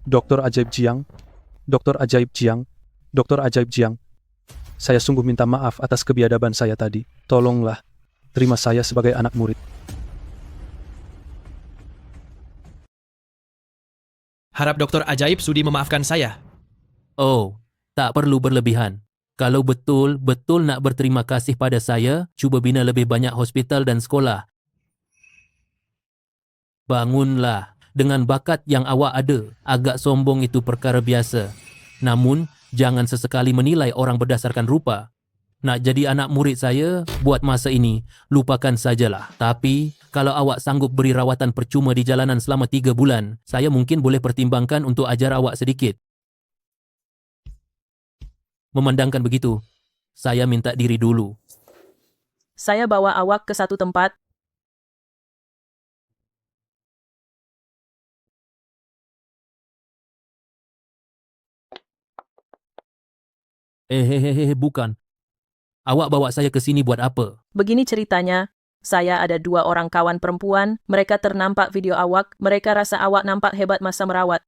Dr. Ajaib Jiang. Saya sungguh minta maaf atas kebiadaban saya tadi. Tolonglah, terima saya sebagai anak murid. Harap Dr. Ajaib sudi memaafkan saya. Oh, tak perlu berlebihan. Kalau betul nak berterima kasih pada saya, cuba bina lebih banyak hospital dan sekolah. Bangunlah. Dengan bakat yang awak ada, agak sombong itu perkara biasa. Namun, jangan sesekali menilai orang berdasarkan rupa. Nak jadi anak murid saya, buat masa ini, lupakan sajalah. Tapi, kalau awak sanggup beri rawatan percuma di jalanan selama 3 bulan, saya mungkin boleh pertimbangkan untuk ajar awak sedikit. Memandangkan begitu, saya minta diri dulu. Saya bawa awak ke satu tempat. Bukan. Awak bawa saya ke sini buat apa? Begini ceritanya, saya ada 2 orang kawan perempuan, mereka ternampak video awak, mereka rasa awak nampak hebat masa merawat.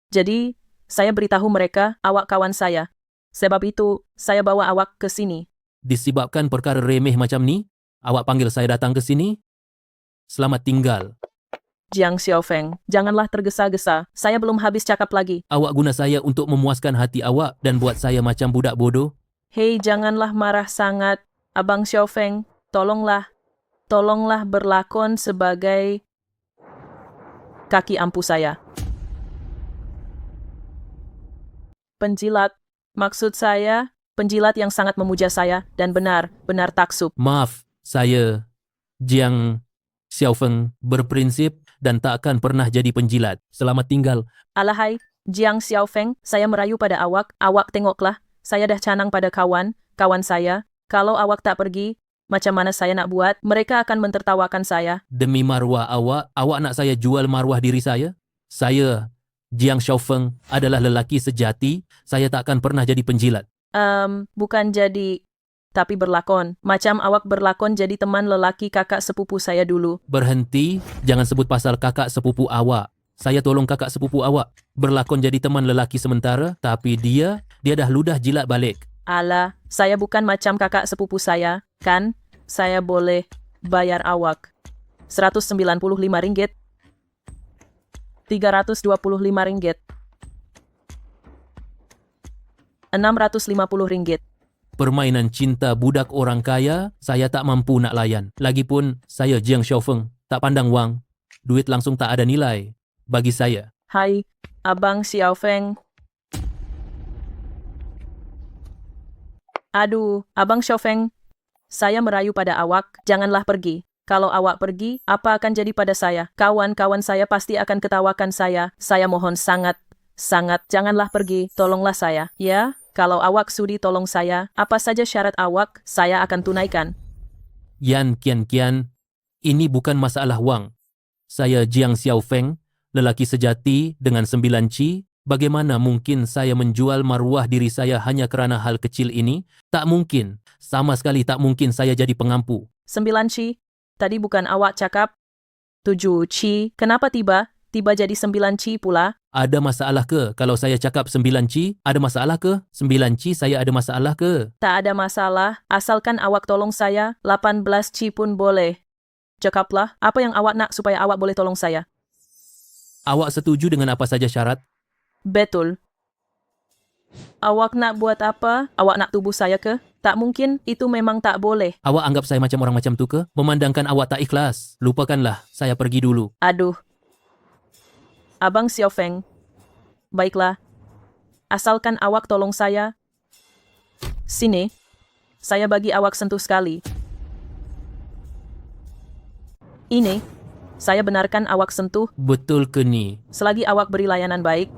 Jadi, saya beritahu mereka, awak kawan saya. Sebab itu, saya bawa awak ke sini. Disebabkan perkara remeh macam ni, awak panggil saya datang ke sini? Selamat tinggal. Jiang Xiaofeng, janganlah tergesa-gesa. Saya belum habis cakap lagi. Awak guna saya untuk memuaskan hati awak dan buat saya macam budak bodoh? Hei, janganlah marah sangat. Abang Xiaofeng, tolonglah berlakon sebagai kaki ampu saya. Penjilat, maksud saya, penjilat yang sangat memuja saya dan benar-benar taksub. Maaf, saya Jiang Xiaofeng berprinsip dan tak akan pernah jadi penjilat. Selamat tinggal. Alahai, Jiang Xiaofeng, saya merayu pada awak. Awak tengoklah, saya dah canang pada kawan saya. Kalau awak tak pergi, macam mana saya nak buat? Mereka akan mentertawakan saya. Demi marwah awak nak saya jual marwah diri saya? Saya, Jiang Xiaofeng, adalah lelaki sejati. Saya tak akan pernah jadi penjilat. Bukan jadi, tapi berlakon. Macam awak berlakon jadi teman lelaki kakak sepupu saya dulu. Berhenti, jangan sebut pasal kakak sepupu awak. Saya tolong kakak sepupu awak berlakon jadi teman lelaki sementara, tapi dia dah ludah jilat balik. Alah, saya bukan macam kakak sepupu saya, kan? Saya boleh bayar awak Rp195, Rp325, Rp650. Permainan cinta budak orang kaya, saya tak mampu nak layan. Lagipun, saya Jiang Xiaofeng, tak pandang wang. Duit langsung tak ada nilai bagi saya. Hai, Abang Xiaofeng. Aduh, Abang Xiaofeng, saya merayu pada awak, janganlah pergi. Kalau awak pergi, apa akan jadi pada saya? Kawan-kawan saya pasti akan ketawakan saya. Saya mohon sangat, janganlah pergi, tolonglah saya. Ya, kalau awak sudi tolong saya, apa saja syarat awak, saya akan tunaikan. Kian, ini bukan masalah wang. Saya Jiang Xiaofeng, lelaki sejati dengan 9 ci. Bagaimana mungkin saya menjual marwah diri saya hanya kerana hal kecil ini? Tak mungkin. Sama sekali tak mungkin saya jadi pengampu. 9 ci? Tadi bukan awak cakap 7 ci? Kenapa tiba jadi 9 ci pula? Ada masalah ke kalau saya cakap 9 ci? Ada masalah ke? 9 ci saya ada masalah ke? Tak ada masalah. Asalkan awak tolong saya, 18 ci pun boleh. Cakaplah, apa yang awak nak supaya awak boleh tolong saya? Awak setuju dengan apa saja syarat? Betul. Awak nak buat apa? Awak nak tubuh saya ke? Tak mungkin, itu memang tak boleh. Awak anggap saya macam orang macam tu ke? Memandangkan awak tak ikhlas. Lupakanlah, saya pergi dulu. Aduh. Abang Xiaofeng. Baiklah. Asalkan awak tolong saya. Sini. Saya bagi awak sentuh sekali. Ini. Saya benarkan awak sentuh. Betul ke ni? Selagi awak beri layanan baik,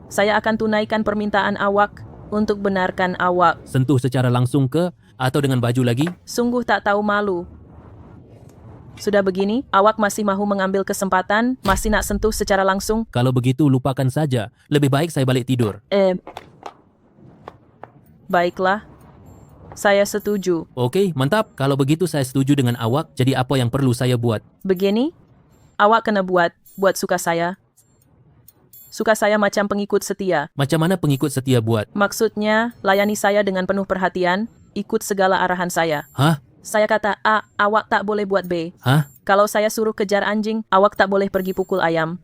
saya akan tunaikan permintaan awak untuk benarkan awak. Sentuh secara langsung ke? Atau dengan baju lagi? Sungguh tak tahu malu. Sudah begini, awak masih mahu mengambil kesempatan, masih nak sentuh secara langsung? Kalau begitu, lupakan saja. Lebih baik saya balik tidur. Baiklah. Saya setuju. Okey, mantap. Kalau begitu saya setuju dengan awak, jadi apa yang perlu saya buat? Begini, awak kena buat suka saya. Suka saya macam pengikut setia. Macam mana pengikut setia buat? Maksudnya, layani saya dengan penuh perhatian, ikut segala arahan saya. Hah? Saya kata A, awak tak boleh buat B. Hah? Kalau saya suruh kejar anjing, awak tak boleh pergi pukul ayam.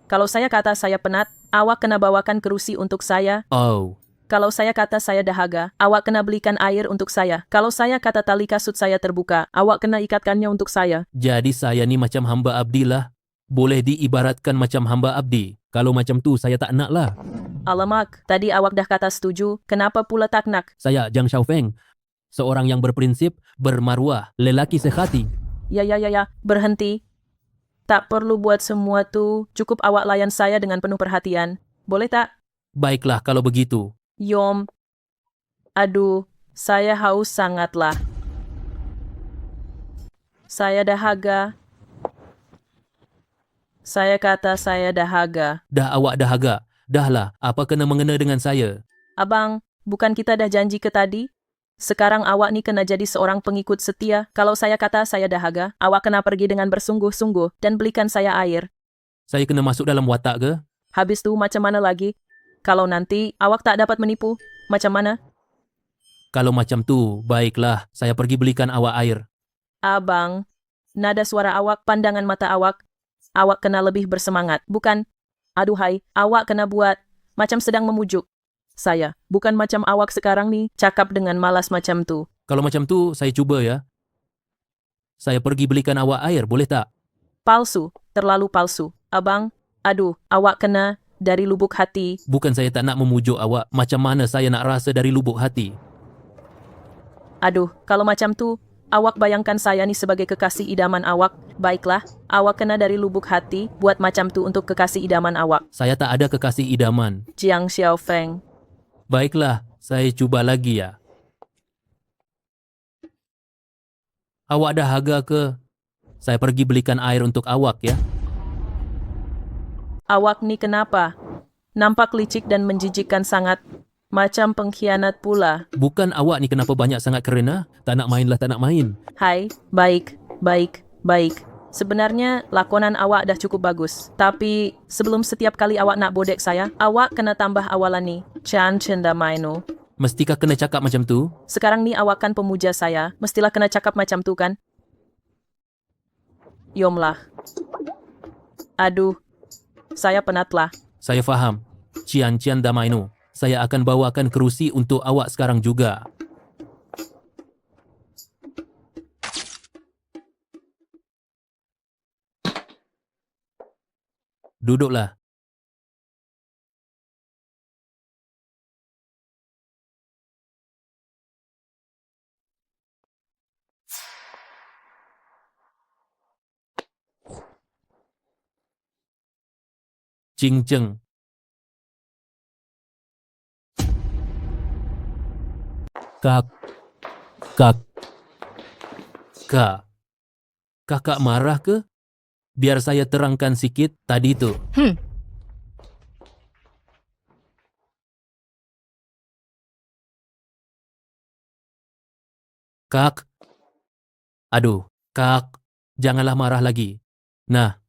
Kalau saya kata saya penat, awak kena bawakan kerusi untuk saya. Oh. Kalau saya kata saya dahaga, awak kena belikan air untuk saya. Kalau saya kata tali kasut saya terbuka, awak kena ikatkannya untuk saya. Jadi saya ni macam hamba abdi lah. Boleh diibaratkan macam hamba abdi. Kalau macam tu saya tak nak lah. Alamak, tadi awak dah kata setuju, kenapa pula tak nak? Saya Jiang Xiaofeng, seorang yang berprinsip, bermarwah, lelaki sehati. Ya, berhenti. Tak perlu buat semua tu, cukup awak layan saya dengan penuh perhatian. Boleh tak? Baiklah kalau begitu. Yom. Aduh, saya haus sangatlah. Saya dahaga. Saya kata saya dahaga. Dah awak dahaga. Dahlah, apa kena mengena dengan saya? Abang, bukan kita dah janji ke tadi? Sekarang awak ni kena jadi seorang pengikut setia. Kalau saya kata saya dahaga, awak kena pergi dengan bersungguh-sungguh dan belikan saya air. Saya kena masuk dalam watak ke? Habis tu macam mana lagi? Kalau nanti awak tak dapat menipu, macam mana? Kalau macam tu, baiklah, saya pergi belikan awak air. Abang, nada suara awak, pandangan mata awak, awak kena lebih bersemangat, bukan? Aduhai, awak kena buat macam sedang memujuk saya. Bukan macam awak sekarang nih, cakap dengan malas macam tu. Kalau macam tu, saya cuba ya. Saya pergi belikan awak air, boleh tak? Palsu, terlalu palsu. Abang, aduh, awak kena dari lubuk hati. Bukan saya tak nak memujuk awak, macam mana saya nak rasa dari lubuk hati? Aduh, kalau macam tu, awak bayangkan saya nih sebagai kekasih idaman awak. Baiklah, awak kena dari lubuk hati, buat macam tu untuk kekasih idaman awak. Saya tak ada kekasih idaman. Jiang Xiaofeng. Baiklah, saya cuba lagi ya. Awak dahaga ke? Saya pergi belikan air untuk awak ya. Awak nih kenapa? Nampak licik dan menjijikkan sangat. Macam pengkhianat pula. Bukan awak ni kenapa banyak sangat kerana? Tak nak mainlah tak nak main. Hai, baik. Sebenarnya lakonan awak dah cukup bagus. Tapi sebelum setiap kali awak nak bodek saya, awak kena tambah awalan ni. Chan Cenda Maino. Mestikah kena cakap macam tu? Sekarang ni awak kan pemuja saya. Mestilah kena cakap macam tu kan? Yomlah. Aduh, saya penatlah. Saya faham. Cian Damainu. Saya akan bawakan kerusi untuk awak sekarang juga. Duduklah. Cinceng. Kakak marah ke? Biar saya terangkan sikit tadi tu. Kak. Aduh, Kak. Janganlah marah lagi. Nah,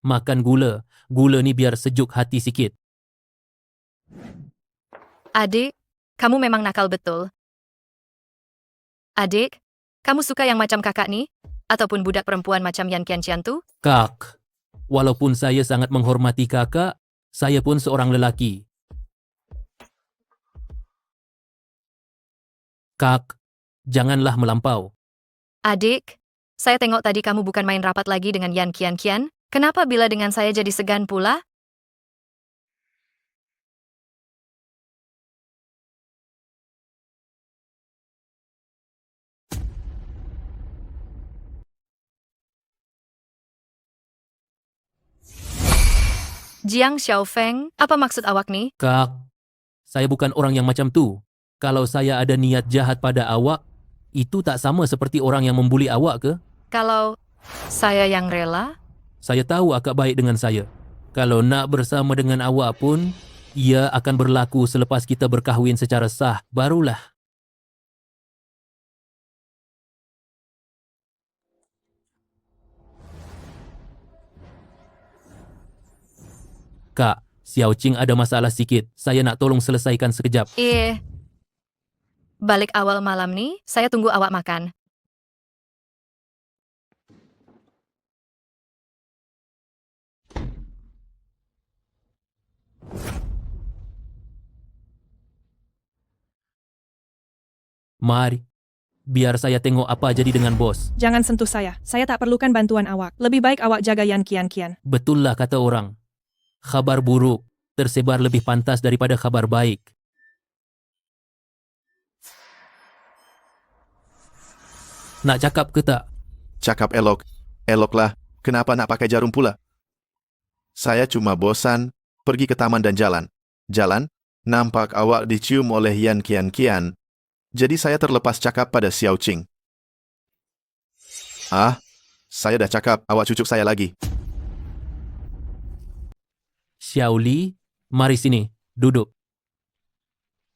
makan gula. Gula ni biar sejuk hati sikit. Adik, kamu memang nakal betul. Adik, kamu suka yang macam kakak ni? Ataupun budak perempuan macam Yan Qianqian tu? Kak, walaupun saya sangat menghormati kakak, saya pun seorang lelaki. Kak, janganlah melampau. Adik, saya tengok tadi kamu bukan main rapat lagi dengan Yan Qianqian. Kenapa bila dengan saya jadi segan pula? Jiang Xiaofeng, apa maksud awak ni? Kak, saya bukan orang yang macam tu. Kalau saya ada niat jahat pada awak, itu tak sama seperti orang yang membuli awak ke? Kalau saya yang rela? Saya tahu akak baik dengan saya. Kalau nak bersama dengan awak pun, ia akan berlaku selepas kita berkahwin secara sah, barulah. Kak, Xiao Qing ada masalah sikit. Saya nak tolong selesaikan sekejap. Balik awal malam ni, saya tunggu awak makan. Mari, biar saya tengok apa jadi dengan bos. Jangan sentuh saya tak perlukan bantuan awak. Lebih baik awak jaga Yan Qianqian. Betullah kata orang. Khabar buruk tersebar lebih pantas daripada khabar baik. Nak cakap ke tak? Cakap elok. Eloklah. Kenapa nak pakai jarum pula? Saya cuma bosan pergi ke taman dan jalan. Jalan, nampak awak dicium oleh Yan Qianqian. Jadi saya terlepas cakap pada Xiao Qing. Saya dah cakap awak cucuk saya lagi. Xiao Li, mari sini, duduk.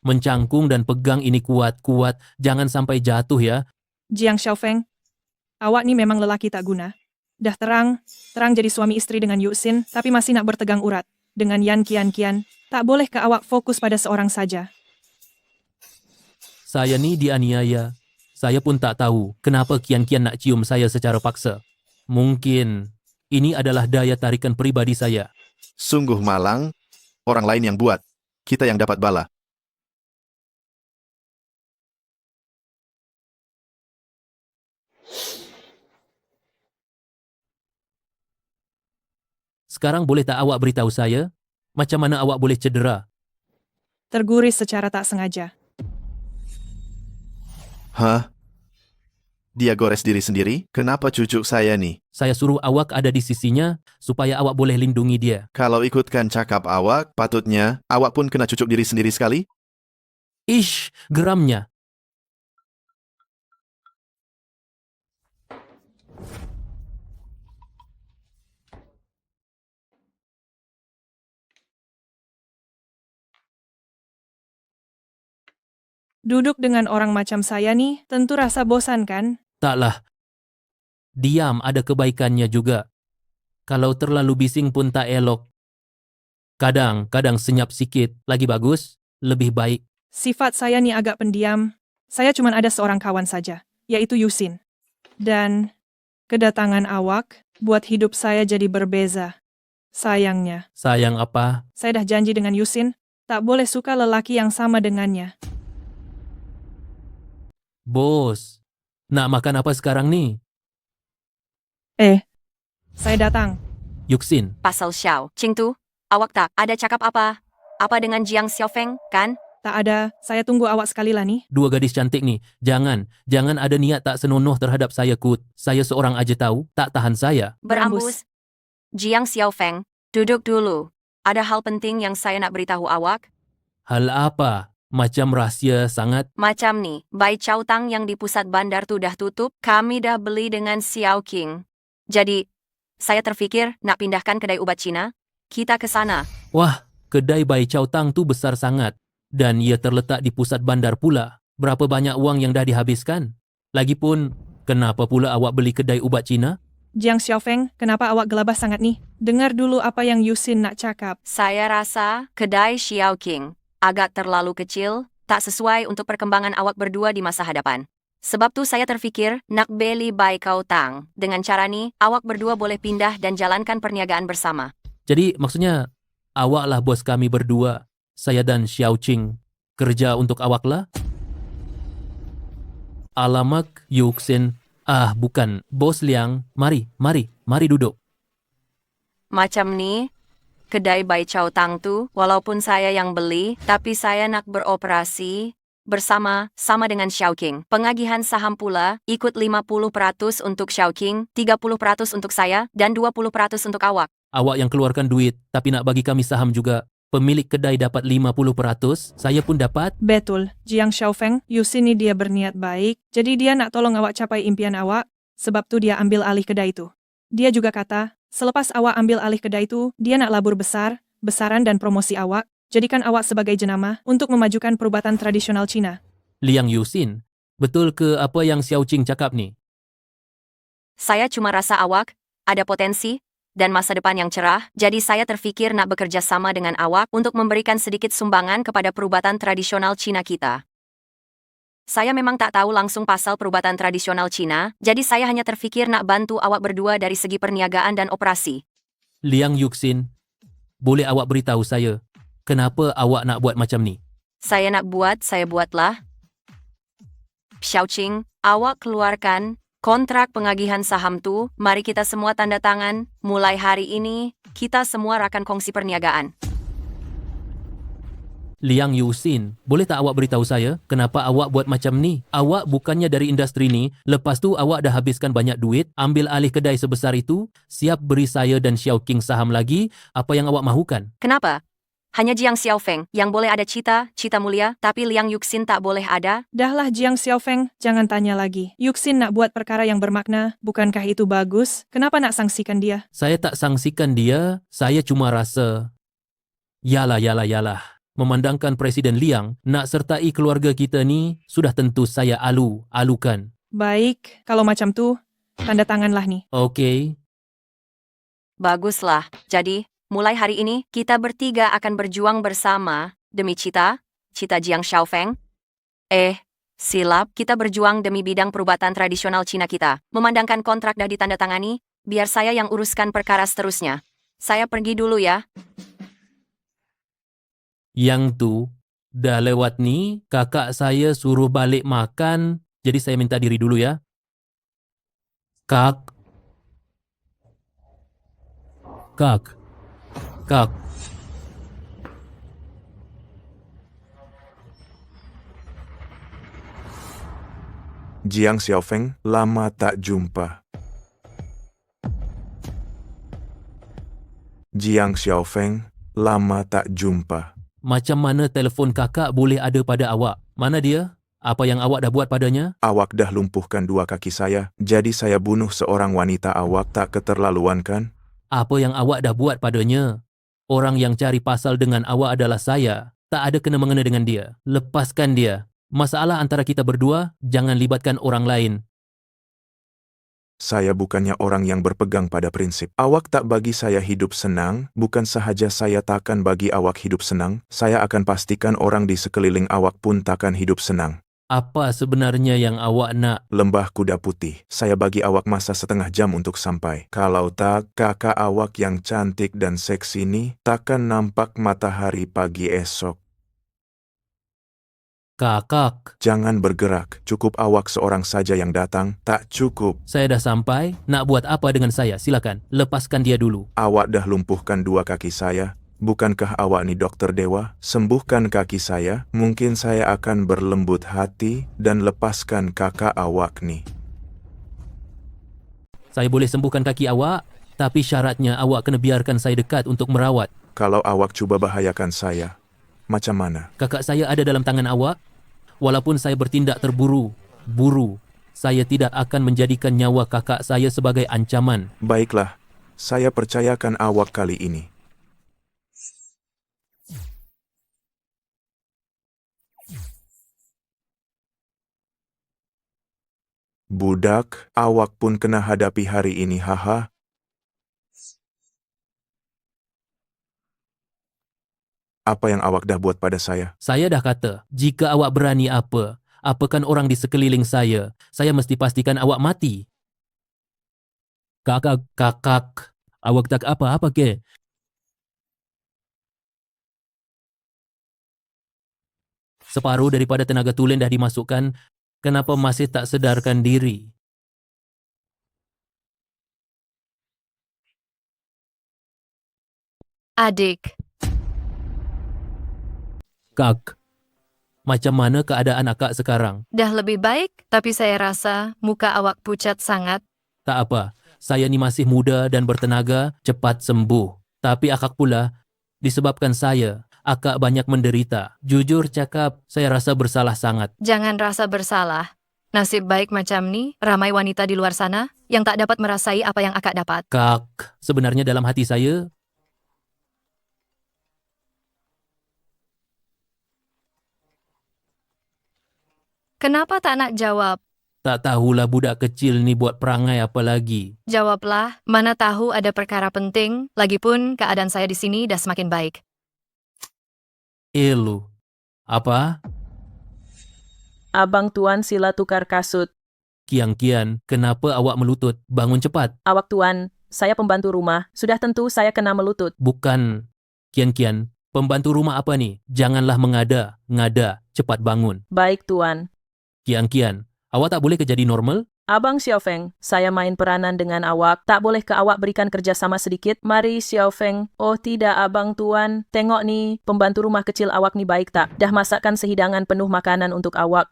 Mencangkung dan pegang ini kuat-kuat, jangan sampai jatuh ya. Jiang Xiaofeng, awak ni memang lelaki tak guna. Dah terang jadi suami istri dengan Yuxin, tapi masih nak bertegang urat. Dengan Yan Qianqian, tak boleh ke awak fokus pada seorang saja. Saya ni dianiaya. Saya pun tak tahu kenapa Qianqian nak cium saya secara paksa. Mungkin Ini adalah daya tarikan pribadi saya. Sungguh malang, orang lain yang buat. Kita yang dapat bala. Sekarang boleh tak awak beritahu saya, macam mana awak boleh cedera? Terguris secara tak sengaja. Hah? Dia gores diri sendiri? Kenapa cucuk saya nih? Saya suruh awak ada di sisinya, supaya awak boleh lindungi dia. Kalau ikutkan cakap awak, patutnya awak pun kena cucuk diri sendiri sekali? Ish, geramnya. Duduk dengan orang macam saya nih, tentu rasa bosan kan? Taklah. Diam ada kebaikannya juga. Kalau terlalu bising pun tak elok. Kadang senyap sikit, lagi bagus, lebih baik. Sifat saya nih agak pendiam. Saya cuma ada seorang kawan saja, yaitu Yusin. Dan kedatangan awak buat hidup saya jadi berbeza. Sayangnya, Sayang apa? saya dah janji dengan Yusin, tak boleh suka lelaki yang sama dengannya. Bos, nak makan apa sekarang nih? Saya datang. Yuxin, Pasal Xiao. Qing tu, awak tak ada cakap apa? Apa dengan Jiang Xiaofeng, kan? Tak ada, saya tunggu awak sekali lah nih. dua gadis cantik nih. Jangan ada niat tak senonoh terhadap saya, Kut. Saya seorang aja tahu, tak tahan saya. Berambus. Jiang Xiaofeng, duduk dulu. Ada hal penting yang saya nak beritahu awak. Hal apa? Macam rahsia sangat. Macam nih, Bai Chao Tang yang di pusat bandar tu dah tutup, kami dah beli dengan Xiao King. Jadi, saya terfikir nak pindahkan kedai ubat Cina. Kita ke sana. Wah, kedai Bai Chao Tang tu besar sangat. Dan ia terletak di pusat bandar pula. Berapa banyak uang yang dah dihabiskan? Lagipun, kenapa pula awak beli kedai ubat Cina? Jiang Xiaofeng, kenapa awak gelabah sangat nih? Dengar dulu apa yang Yusin nak cakap. Saya rasa kedai Xiao King agak terlalu kecil, tak sesuai untuk perkembangan awak berdua di masa hadapan. Sebab tu saya terfikir nak beli Bai Chao Tang. Dengan cara ni, awak berdua boleh pindah dan jalankan perniagaan bersama. Jadi, maksudnya, awaklah bos kami berdua. Saya dan Xiao Qing kerja untuk awaklah? Alamak, Yuxin. Ah, bukan. Bos Liang, mari duduk. Macam ni, kedai Bai Chao Tang tu, walaupun saya yang beli, tapi saya nak beroperasi sama dengan Xiao King. Pengagihan saham pula ikut 50% untuk Xiao King, 30% untuk saya, dan 20% untuk awak. Awak yang keluarkan duit, tapi nak bagi kami saham juga. Pemilik kedai dapat 50%, saya pun dapat. Betul, Jiang Xiaofeng, Yusin ni dia berniat baik, jadi dia nak tolong awak capai impian awak, sebab tu dia ambil alih kedai itu. Dia juga kata, selepas awak ambil alih kedai itu, dia nak labur besaran dan promosi awak, jadikan awak sebagai jenama untuk memajukan perubatan tradisional Cina. Liang Yusin, betul ke apa yang Xiao Qing cakap ni? Saya cuma rasa awak ada potensi dan masa depan yang cerah, jadi saya terfikir nak bekerja sama dengan awak untuk memberikan sedikit sumbangan kepada perubatan tradisional Cina kita. Saya memang tak tahu langsung pasal perubatan tradisional Cina, jadi saya hanya terfikir nak bantu awak berdua dari segi perniagaan dan operasi. Liang Yuxin, boleh awak beritahu saya, kenapa awak nak buat macam ni? Saya nak buat, saya buatlah. Xiao Qing, awak keluarkan kontrak pengagihan saham tu, mari kita semua tanda tangan. Mulai hari ini, kita semua rakan kongsi perniagaan. Liang Yuxin, boleh tak awak beritahu saya, kenapa awak buat macam ni? Awak bukannya dari industri ni, lepas tu awak dah habiskan banyak duit, ambil alih kedai sebesar itu, siap beri saya dan Xiao King saham lagi, apa yang awak mahukan? Kenapa? Hanya Jiang Xiaofeng yang boleh ada cita mulia, tapi Liang Yuxin tak boleh ada. Dahlah Jiang Xiaofeng, jangan tanya lagi. Yuxin nak buat perkara yang bermakna, bukankah itu bagus? Kenapa nak sangsikan dia? Saya tak sangsikan dia, saya cuma rasa... Yalah. Memandangkan Presiden Liang nak sertai keluarga kita ni, sudah tentu saya alukan. Baik, kalau macam tu, tanda tanganlah nih. Okey. Baguslah. Jadi, mulai hari ini, kita bertiga akan berjuang bersama demi cita Jiang Xiaofeng. Silap, kita berjuang demi bidang perubatan tradisional Cina kita. Memandangkan kontrak dah ditandatangani, Biar saya yang uruskan perkara seterusnya. Saya pergi dulu ya. Yang tu, dah lewat ni, kakak saya suruh balik makan, jadi saya minta diri dulu ya. Kak. Kak. Kak. Jiang Xiaofeng, lama tak jumpa. Jiang Xiaofeng, lama tak jumpa. Macam mana telefon kakak boleh ada pada awak? Mana dia? Apa yang awak dah buat padanya? Awak dah lumpuhkan dua kaki saya, jadi saya bunuh seorang wanita. Awak tak keterlaluan kan? Apa yang awak dah buat padanya? Orang yang cari pasal dengan awak adalah saya. Tak ada kena-mengena dengan dia. Lepaskan dia. Masalah antara kita berdua, jangan libatkan orang lain. Saya bukannya orang yang berpegang pada prinsip. Awak tak bagi saya hidup senang, bukan sahaja saya takkan bagi awak hidup senang, saya akan pastikan orang di sekeliling awak pun takkan hidup senang. Apa sebenarnya yang awak nak? Lembah Kuda Putih. Saya bagi awak masa setengah jam untuk sampai. Kalau tak, kakak awak yang cantik dan seksi ni takkan nampak matahari pagi esok. Kakak. Jangan bergerak. Cukup awak seorang saja yang datang. Tak cukup. Saya dah sampai. Nak buat apa dengan saya? Silakan. Lepaskan dia dulu. Awak dah lumpuhkan dua kaki saya. Bukankah awak ni dokter dewa? Sembuhkan kaki saya, mungkin saya akan berlembut hati dan lepaskan kakak awak ni. Saya boleh sembuhkan kaki awak, tapi syaratnya awak kena biarkan saya dekat untuk merawat. Kalau awak cuba bahayakan saya, macam mana? Kakak saya ada dalam tangan awak. Walaupun saya bertindak terburu-buru, saya tidak akan menjadikan nyawa kakak saya sebagai ancaman. Baiklah, saya percayakan awak kali ini. Budak, awak pun kena hadapi hari ini, haha. Apa yang awak dah buat pada saya? Saya dah kata, jika awak berani apakan orang di sekeliling saya mesti pastikan awak mati. Kakak, awak tak apa-apa ke? Separuh daripada tenaga tulen dah dimasukkan, kenapa masih tak sedarkan diri? Adik. Kak, macam mana keadaan akak sekarang? Dah lebih baik, tapi saya rasa muka awak pucat sangat. Tak apa, saya ni masih muda dan bertenaga, cepat sembuh. Tapi akak pula, disebabkan saya, akak banyak menderita. Jujur cakap, saya rasa bersalah sangat. Jangan rasa bersalah. Nasib baik macam ni, ramai wanita di luar sana yang tak dapat merasai apa yang akak dapat. Kak, sebenarnya dalam hati saya, Kenapa tak nak jawab? tak tahulah budak kecil ni buat perangai apa lagi. Jawablah, mana tahu ada perkara penting, lagipun keadaan saya di sini dah semakin baik. Elu. Apa? Abang Tuan sila tukar kasut. Kian, kenapa awak melutut? Bangun cepat. Awak Tuan, saya pembantu rumah. Sudah tentu saya kena melutut. Bukan. Kian, pembantu rumah apa ni? Janganlah ngada. Cepat bangun. Baik Tuan. Kian, awak tak boleh ke jadi normal? Abang Xiaofeng, saya main peranan dengan awak. Tak boleh ke awak berikan kerjasama sedikit? Mari Xiaofeng. Oh tidak Abang Tuan. Tengok ni, pembantu rumah kecil awak ni baik tak? Dah masakkan sehidangan penuh makanan untuk awak.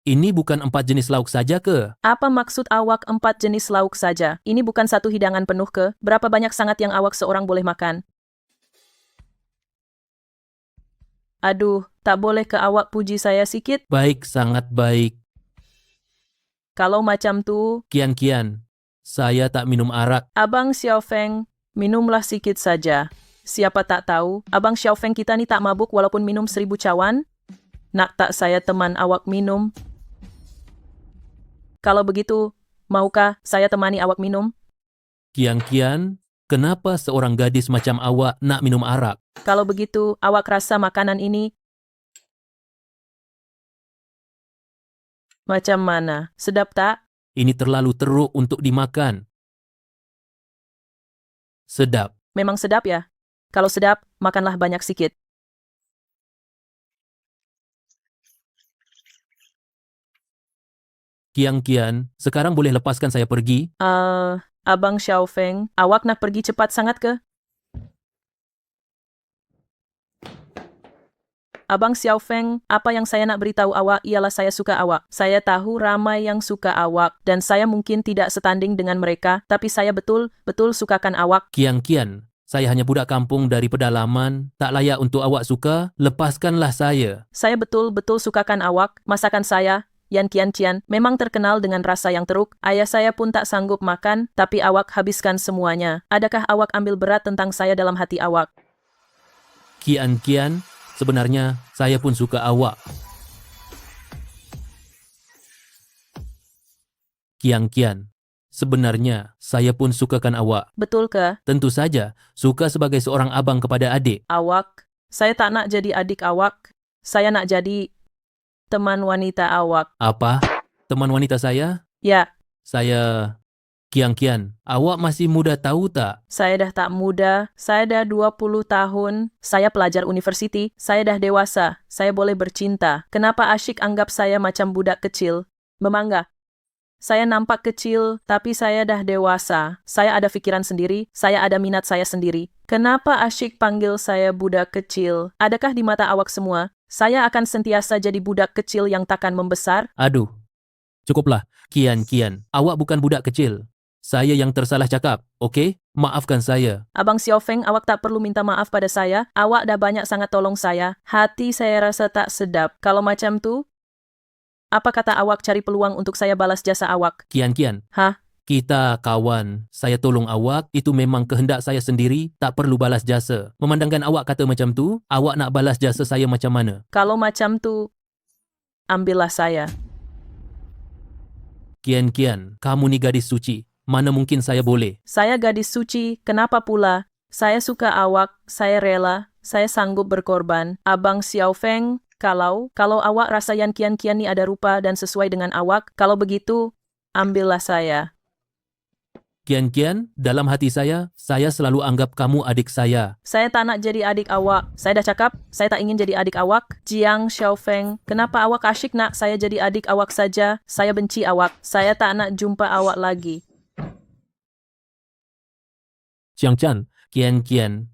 Ini bukan 4 jenis lauk saja ke? Apa maksud awak 4 jenis lauk saja? Ini bukan satu hidangan penuh ke? Berapa banyak sangat yang awak seorang boleh makan? Aduh, tak boleh ke awak puji saya sikit? Baik, sangat baik. Kalau macam tu... Kian, saya tak minum arak. Abang Xiaofeng, minumlah sikit saja. Siapa tak tahu, Abang Xiaofeng kita ni tak mabuk walaupun minum 1000 cawan? Nak tak saya teman awak minum? Kalau begitu, maukah saya temani awak minum? Kian, kenapa seorang gadis macam awak nak minum arak? Kalau begitu, awak rasa makanan ini macam mana? Sedap tak? Ini terlalu teruk untuk dimakan. Sedap. Memang sedap ya? Kalau sedap, makanlah banyak sikit. Kian Kian, sekarang boleh lepaskan saya pergi? Abang Xiaofeng, awak nak pergi cepat sangat ke? Abang Xiaofeng, apa yang saya nak beritahu awak ialah saya suka awak. Saya tahu ramai yang suka awak, dan saya mungkin tidak setanding dengan mereka, tapi saya betul-betul sukakan awak. Kian Kian, saya hanya budak kampung dari pedalaman, tak layak untuk awak suka, lepaskanlah saya. Saya betul-betul sukakan awak, masakan saya, Yan Kian Cian, memang terkenal dengan rasa yang teruk. Ayah saya pun tak sanggup makan, tapi awak habiskan semuanya. Adakah awak ambil berat tentang saya dalam hati awak? Kian Kian, sebenarnya saya pun suka awak. Kian Kian, sebenarnya saya pun sukakan awak. Betul ke? Tentu saja, suka sebagai seorang abang kepada adik. Awak, saya tak nak jadi adik awak. Saya nak jadi teman wanita awak. Apa? Teman wanita saya? Ya, Saya... Kian Kian, awak masih muda tahu tak? saya dah tak muda. Saya dah 20 tahun. Saya pelajar universiti. Saya dah dewasa. Saya boleh bercinta. Kenapa asyik anggap saya macam budak kecil? Memangga? Saya nampak kecil, tapi saya dah dewasa. Saya ada pikiran sendiri. Saya ada minat saya sendiri. Kenapa asyik panggil saya budak kecil? Adakah di mata awak semua, saya akan sentiasa jadi budak kecil yang takkan membesar? Aduh, cukuplah. Kian Kian, awak bukan budak kecil. Saya yang tersalah cakap, okey? Maafkan saya. Abang Xiaofeng, awak tak perlu minta maaf pada saya. Awak dah banyak sangat tolong saya. Hati saya rasa tak sedap. Kalau macam tu, apa kata awak cari peluang untuk saya balas jasa awak? Kian Kian, Hah? kita kawan. Saya tolong awak, itu memang kehendak saya sendiri, tak perlu balas jasa. Memandangkan awak kata macam tu, awak nak balas jasa saya macam mana? Kalau macam tu, ambillah saya. Kian Kian, kamu ni gadis suci. Mana mungkin saya boleh? Saya gadis suci, kenapa pula? Saya suka awak, saya rela, saya sanggup berkorban. Abang Xiaofeng, kalau awak rasa Yan Kian Kian ni ada rupa dan sesuai dengan awak, kalau begitu, ambillah saya. Kian Kian, dalam hati saya selalu anggap kamu adik saya. Saya tak nak jadi adik awak. Saya dah cakap, saya tak ingin jadi adik awak. Jiang Xiaofeng, kenapa awak asyik nak saya jadi adik awak saja? Saya benci awak. Saya tak nak jumpa awak lagi. Chiang Chan, Kian Kian,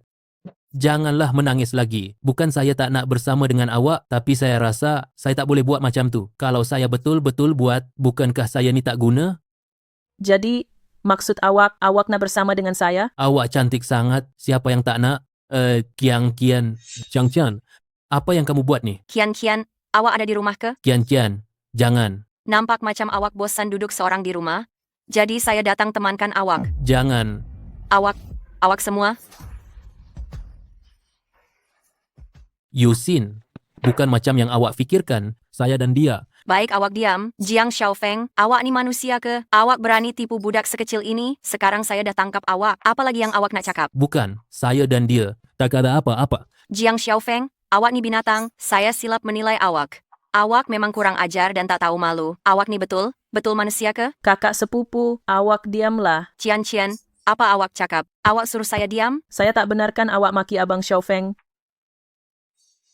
janganlah menangis lagi. Bukan saya tak nak bersama dengan awak, tapi saya rasa saya tak boleh buat macam tu. Kalau saya betul-betul buat, bukankah saya ni tak guna? Jadi, maksud awak nak bersama dengan saya? Awak cantik sangat, siapa yang tak nak? Kian Kian, Chiang Chan, apa yang kamu buat ni? Kian Kian, awak ada di rumah ke? Kian Kian, jangan, Nampak macam awak bosan duduk seorang di rumah. Jadi saya datang temankan awak. jangan. Awak semua, Yusin, bukan macam yang awak fikirkan, saya dan dia. baik awak diam. Jiang Xiaofeng, awak ni manusia ke? Awak berani tipu budak sekecil ini? Sekarang saya dah tangkap awak. Apa lagi yang awak nak cakap? Bukan, saya dan dia. Tak ada apa-apa. Jiang Xiaofeng, awak ni binatang. Saya silap menilai awak. Awak memang kurang ajar dan tak tahu malu. Awak ni betul manusia ke? Kakak sepupu, awak diamlah. Cian Cian, apa awak cakap? Awak suruh saya diam? Saya tak benarkan awak maki Abang Xiaofeng.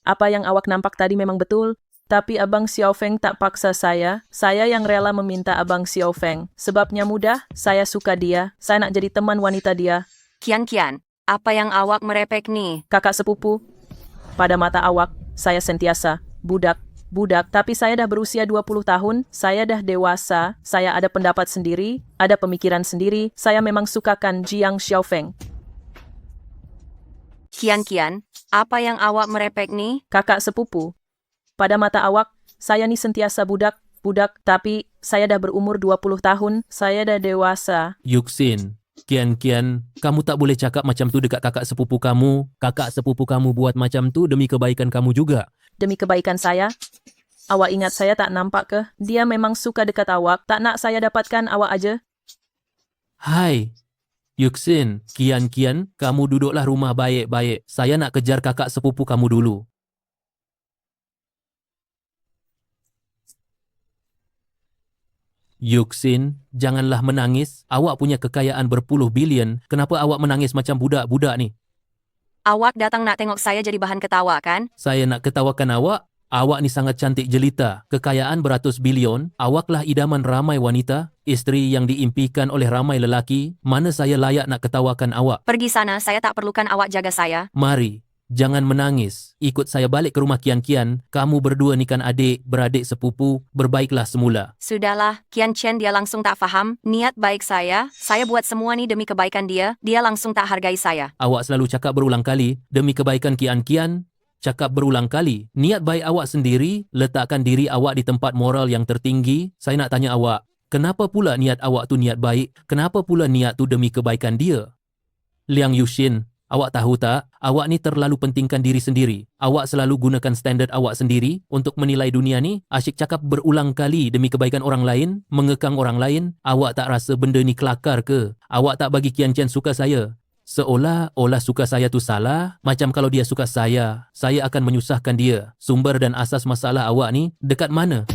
Apa yang awak nampak tadi memang betul, tapi Abang Xiaofeng tak paksa saya. Saya yang rela meminta Abang Xiaofeng. Sebabnya mudah, saya suka dia. Saya nak jadi teman wanita dia. Kian Kian, apa yang awak merepek ni? Kakak sepupu, pada mata awak, saya sentiasa budak, tapi saya dah berusia 20 tahun, saya dah dewasa, saya ada pendapat sendiri, ada pemikiran sendiri, saya memang sukakan Jiang Xiaofeng. Kian Kian, apa yang awak merepek ni? Kakak sepupu, pada mata awak, saya ni sentiasa budak, tapi saya dah berumur 20 tahun, saya dah dewasa. Yuxin, Kian Kian, kamu tak boleh cakap macam tu dekat kakak sepupu kamu. Kakak sepupu kamu buat macam tu demi kebaikan kamu juga. Demi kebaikan saya? Awak ingat saya tak nampak ke? Dia memang suka dekat awak, tak nak saya dapatkan awak aja. Hai, Yuxin, Kian Kian, kamu duduklah rumah baik-baik. Saya nak kejar kakak sepupu kamu dulu. Yuxin, janganlah menangis. Awak punya kekayaan berpuluh bilion. Kenapa awak menangis macam budak-budak ni? Awak datang nak tengok saya jadi bahan ketawa kan? Saya nak ketawakan awak? Awak ni sangat cantik jelita. Kekayaan beratus bilion. Awaklah idaman ramai wanita. Isteri yang diimpikan oleh ramai lelaki. Mana saya layak nak ketawakan awak? Pergi sana, saya tak perlukan awak jaga saya. Mari, jangan menangis. Ikut saya balik ke rumah Kian-Kian. Kamu berdua ni kan adik-beradik sepupu. Berbaiklah semula. Sudahlah, Kian Chen dia langsung tak faham. Niat baik saya buat semua ni demi kebaikan dia langsung tak hargai saya. Awak selalu cakap berulang kali, demi kebaikan Kian-Kian. Cakap berulang kali. Niat baik awak sendiri, letakkan diri awak di tempat moral yang tertinggi. Saya nak tanya awak, kenapa pula niat awak tu niat baik? Kenapa pula niat tu demi kebaikan dia? Liang Yuxin, awak tahu tak? Awak ni terlalu pentingkan diri sendiri. Awak selalu gunakan standard awak sendiri untuk menilai dunia ni. Asyik cakap berulang kali demi kebaikan orang lain, mengekang orang lain. Awak tak rasa benda ni kelakar ke? Awak tak bagi Kian Chen suka saya? Seolah-olah suka saya tu salah. Macam kalau dia suka saya akan menyusahkan dia. Sumber dan asas masalah awak ni dekat mana?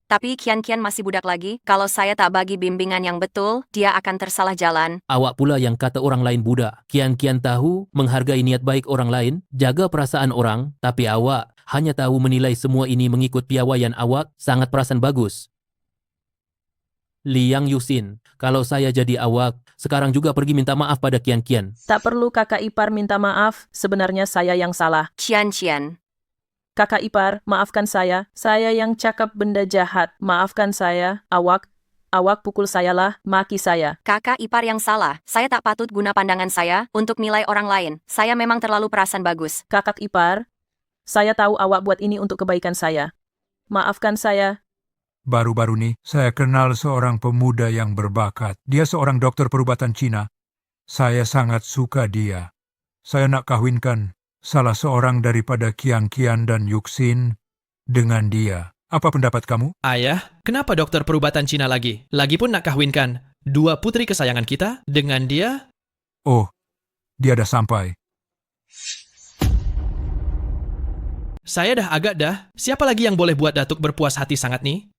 Tapi Kian-Kian masih budak lagi. Kalau saya tak bagi bimbingan yang betul, dia akan tersalah jalan. Awak pula yang kata orang lain budak. Kian-Kian tahu menghargai niat baik orang lain, jaga perasaan orang, tapi awak hanya tahu menilai semua ini mengikut piawaian awak. Sangat perasan bagus. Liang Yuxin, kalau saya jadi awak, sekarang juga pergi minta maaf pada Kian-Kian. Tak perlu kakak ipar minta maaf, sebenarnya saya yang salah. Kian-Kian. Kakak ipar, maafkan saya yang cakap benda jahat. Maafkan saya, awak pukul saya lah, maki saya. Kakak ipar yang salah. Saya tak patut guna pandangan saya untuk nilai orang lain. Saya memang terlalu perasan bagus. Kakak ipar, saya tahu awak buat ini untuk kebaikan saya. Maafkan saya. Baru-baru ni, saya kenal seorang pemuda yang berbakat. Dia seorang dokter perubatan Cina. Saya sangat suka dia. Saya nak kahwinkan salah seorang daripada Kian-Kian dan Yuxin dengan dia. Apa pendapat kamu? Ayah, kenapa dokter perubatan Cina lagi? Lagipun nak kahwinkan dua putri kesayangan kita dengan dia? Oh, dia dah sampai. Saya dah agak dah. Siapa lagi yang boleh buat Datuk berpuas hati sangat nih?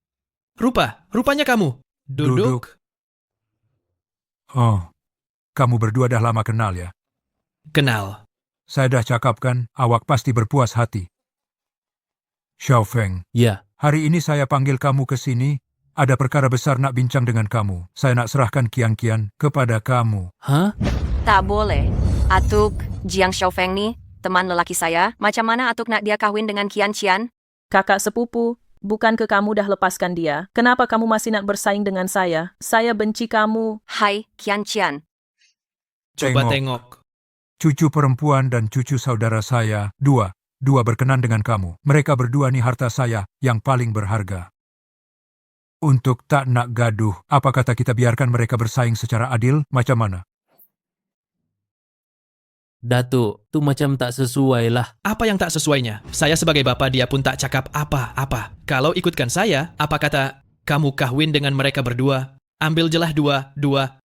Rupanya kamu. Duduk. Oh, kamu berdua dah lama kenal ya? Kenal. Saya dah cakapkan, awak pasti berpuas hati. Xiaofeng. Ya. Hari ini saya panggil kamu ke sini. Ada perkara besar nak bincang dengan kamu. Saya nak serahkan Kian-Kian kepada kamu. Hah? Tak boleh. Atuk, Jiang Xiaofeng ni, teman lelaki saya. Macam mana Atuk nak dia kahwin dengan Kian Qian? Kakak sepupu, bukankah kamu dah lepaskan dia? Kenapa kamu masih nak bersaing dengan saya? Saya benci kamu. Hai, Kian Qian. Coba tengok. Cucu perempuan dan cucu saudara saya, dua berkenan dengan kamu. Mereka berdua ni harta saya yang paling berharga. Untuk tak nak gaduh, apa kata kita biarkan mereka bersaing secara adil? Macam mana? Datuk, tu macam tak sesuai lah. Apa yang tak sesuainya? Saya sebagai bapa dia pun tak cakap apa-apa. Kalau ikutkan saya, apa kata kamu kahwin dengan mereka berdua? Ambil jelah dua.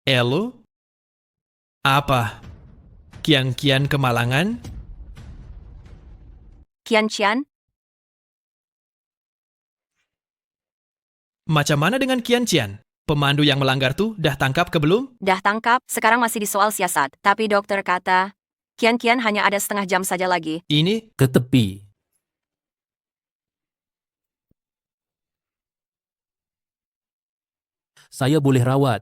Elo? Apa? Kian-Kian kemalangan? Kian Qian? Macam mana dengan Kian Qian? Pemandu yang melanggar tuh dah tangkap ke belum? Dah tangkap, sekarang masih di soal siasat. Tapi dokter kata, Kian hanya ada setengah jam saja lagi. Ini? Ke tepi. Saya boleh rawat.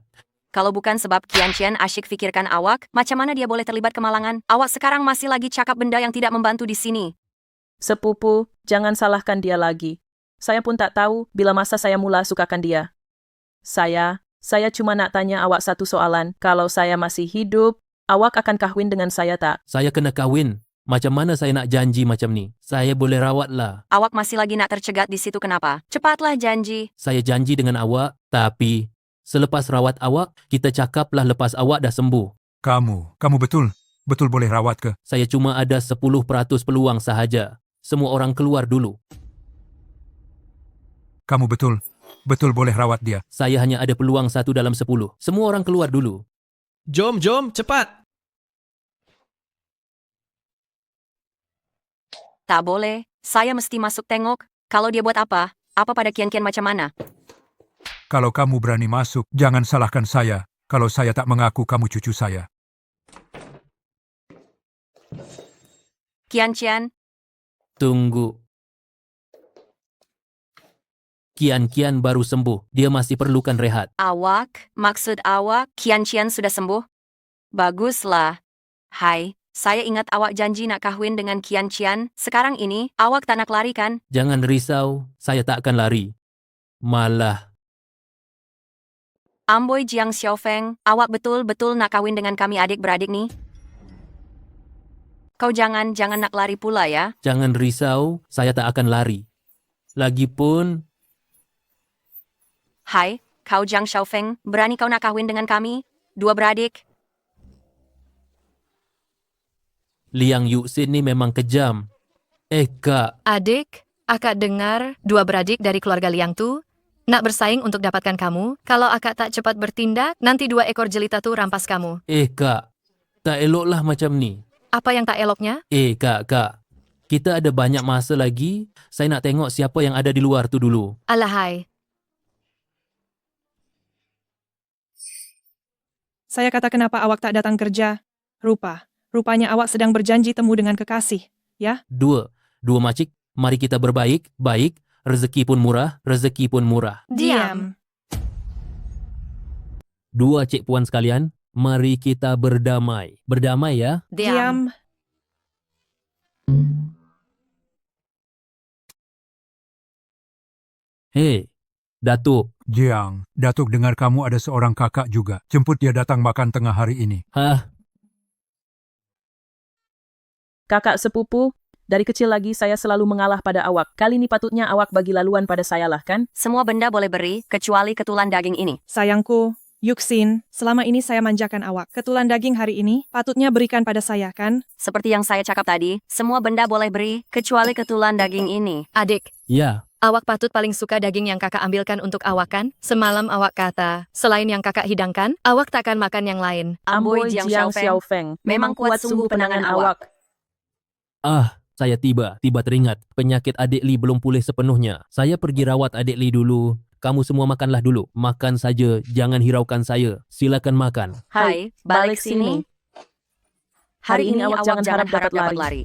Kalau bukan sebab Kian asyik fikirkan awak, macam mana dia boleh terlibat kemalangan? Awak sekarang masih lagi cakap benda yang tidak membantu di sini. Sepupu, jangan salahkan dia lagi. Saya pun tak tahu bila masa saya mula sukakan dia. Saya cuma nak tanya awak satu soalan. Kalau saya masih hidup, awak akan kahwin dengan saya tak? Saya kena kahwin. Macam mana saya nak janji macam ni? Saya boleh rawat lah. Awak masih lagi nak tercegat di situ kenapa? Cepatlah janji. Saya janji dengan awak, tapi selepas rawat awak, kita cakaplah lepas awak dah sembuh. Kamu betul boleh rawat ke? Saya cuma ada 10% peluang sahaja. Semua orang keluar dulu. Kamu betul boleh rawat dia. Saya hanya ada peluang 1 dalam 10. Semua orang keluar dulu. Jom, cepat. Tak boleh, saya mesti masuk tengok. Kalau dia buat apa pada Kian-Kian macam mana? Kalau kamu berani masuk, jangan salahkan saya. Kalau saya tak mengaku kamu cucu saya. Kian-Kian, Tunggu. Kian-Kian baru sembuh. Dia masih perlukan rehat. maksud awak, Kian-Kian sudah sembuh? Baguslah. Hai, saya ingat awak janji nak kahwin dengan Kian-Kian. Sekarang ini, awak tak nak lari kan? Jangan risau, saya tak akan lari. Malah, Amboi Jiang Xiaofeng, awak betul-betul nak kahwin dengan kami adik-beradik nih? Kau jangan nak lari pula ya. jangan risau, saya tak akan lari. Lagipun, Hai, kau Jiang Xiaofeng, berani kau nak kahwin dengan kami? Dua beradik? Liang Yuxin ni memang kejam. Kak, Adik, akak dengar dua beradik dari keluarga Liang tu nak bersaing untuk dapatkan kamu. Kalau akak tak cepat bertindak, nanti dua ekor jelita tu rampas kamu. Kak, tak eloklah macam ni. Apa yang tak eloknya? Kak, kita ada banyak masa lagi. Saya nak tengok siapa yang ada di luar tu dulu. Alahai, Saya kata kenapa awak tak datang kerja? Rupanya awak sedang berjanji temu dengan kekasih, ya? Dua macik, mari kita berbaik, baik, rezeki pun murah. Diam. Dua cik puan sekalian, mari kita berdamai. Berdamai ya. Diam. Hei, Datuk. Jiang, Datuk dengar kamu ada seorang kakak juga. Jemput dia datang makan tengah hari ini. Hah? Kakak sepupu, dari kecil lagi saya selalu mengalah pada awak. Kali ini patutnya awak bagi laluan pada saya lah kan? Semua benda boleh beri, kecuali ketulan daging ini. Sayangku, Yuxin, selama ini saya manjakan awak. Ketulan daging hari ini patutnya berikan pada saya, kan? Seperti yang saya cakap tadi, semua benda boleh beri, kecuali ketulan daging ini. adik, Ya, awak patut paling suka daging yang kakak ambilkan untuk awak kan? Semalam awak kata, selain yang kakak hidangkan, awak takkan makan yang lain. Amboi Jiang Xiaofeng, memang kuat sungguh penangan awak. saya tiba teringat. Penyakit adik Li belum pulih sepenuhnya. Saya pergi rawat adik Li dulu. Kamu semua makanlah dulu. Makan saja, jangan hiraukan saya. Silakan makan. Hai, balik sini. Hari ini awak jangan harap dapat lari.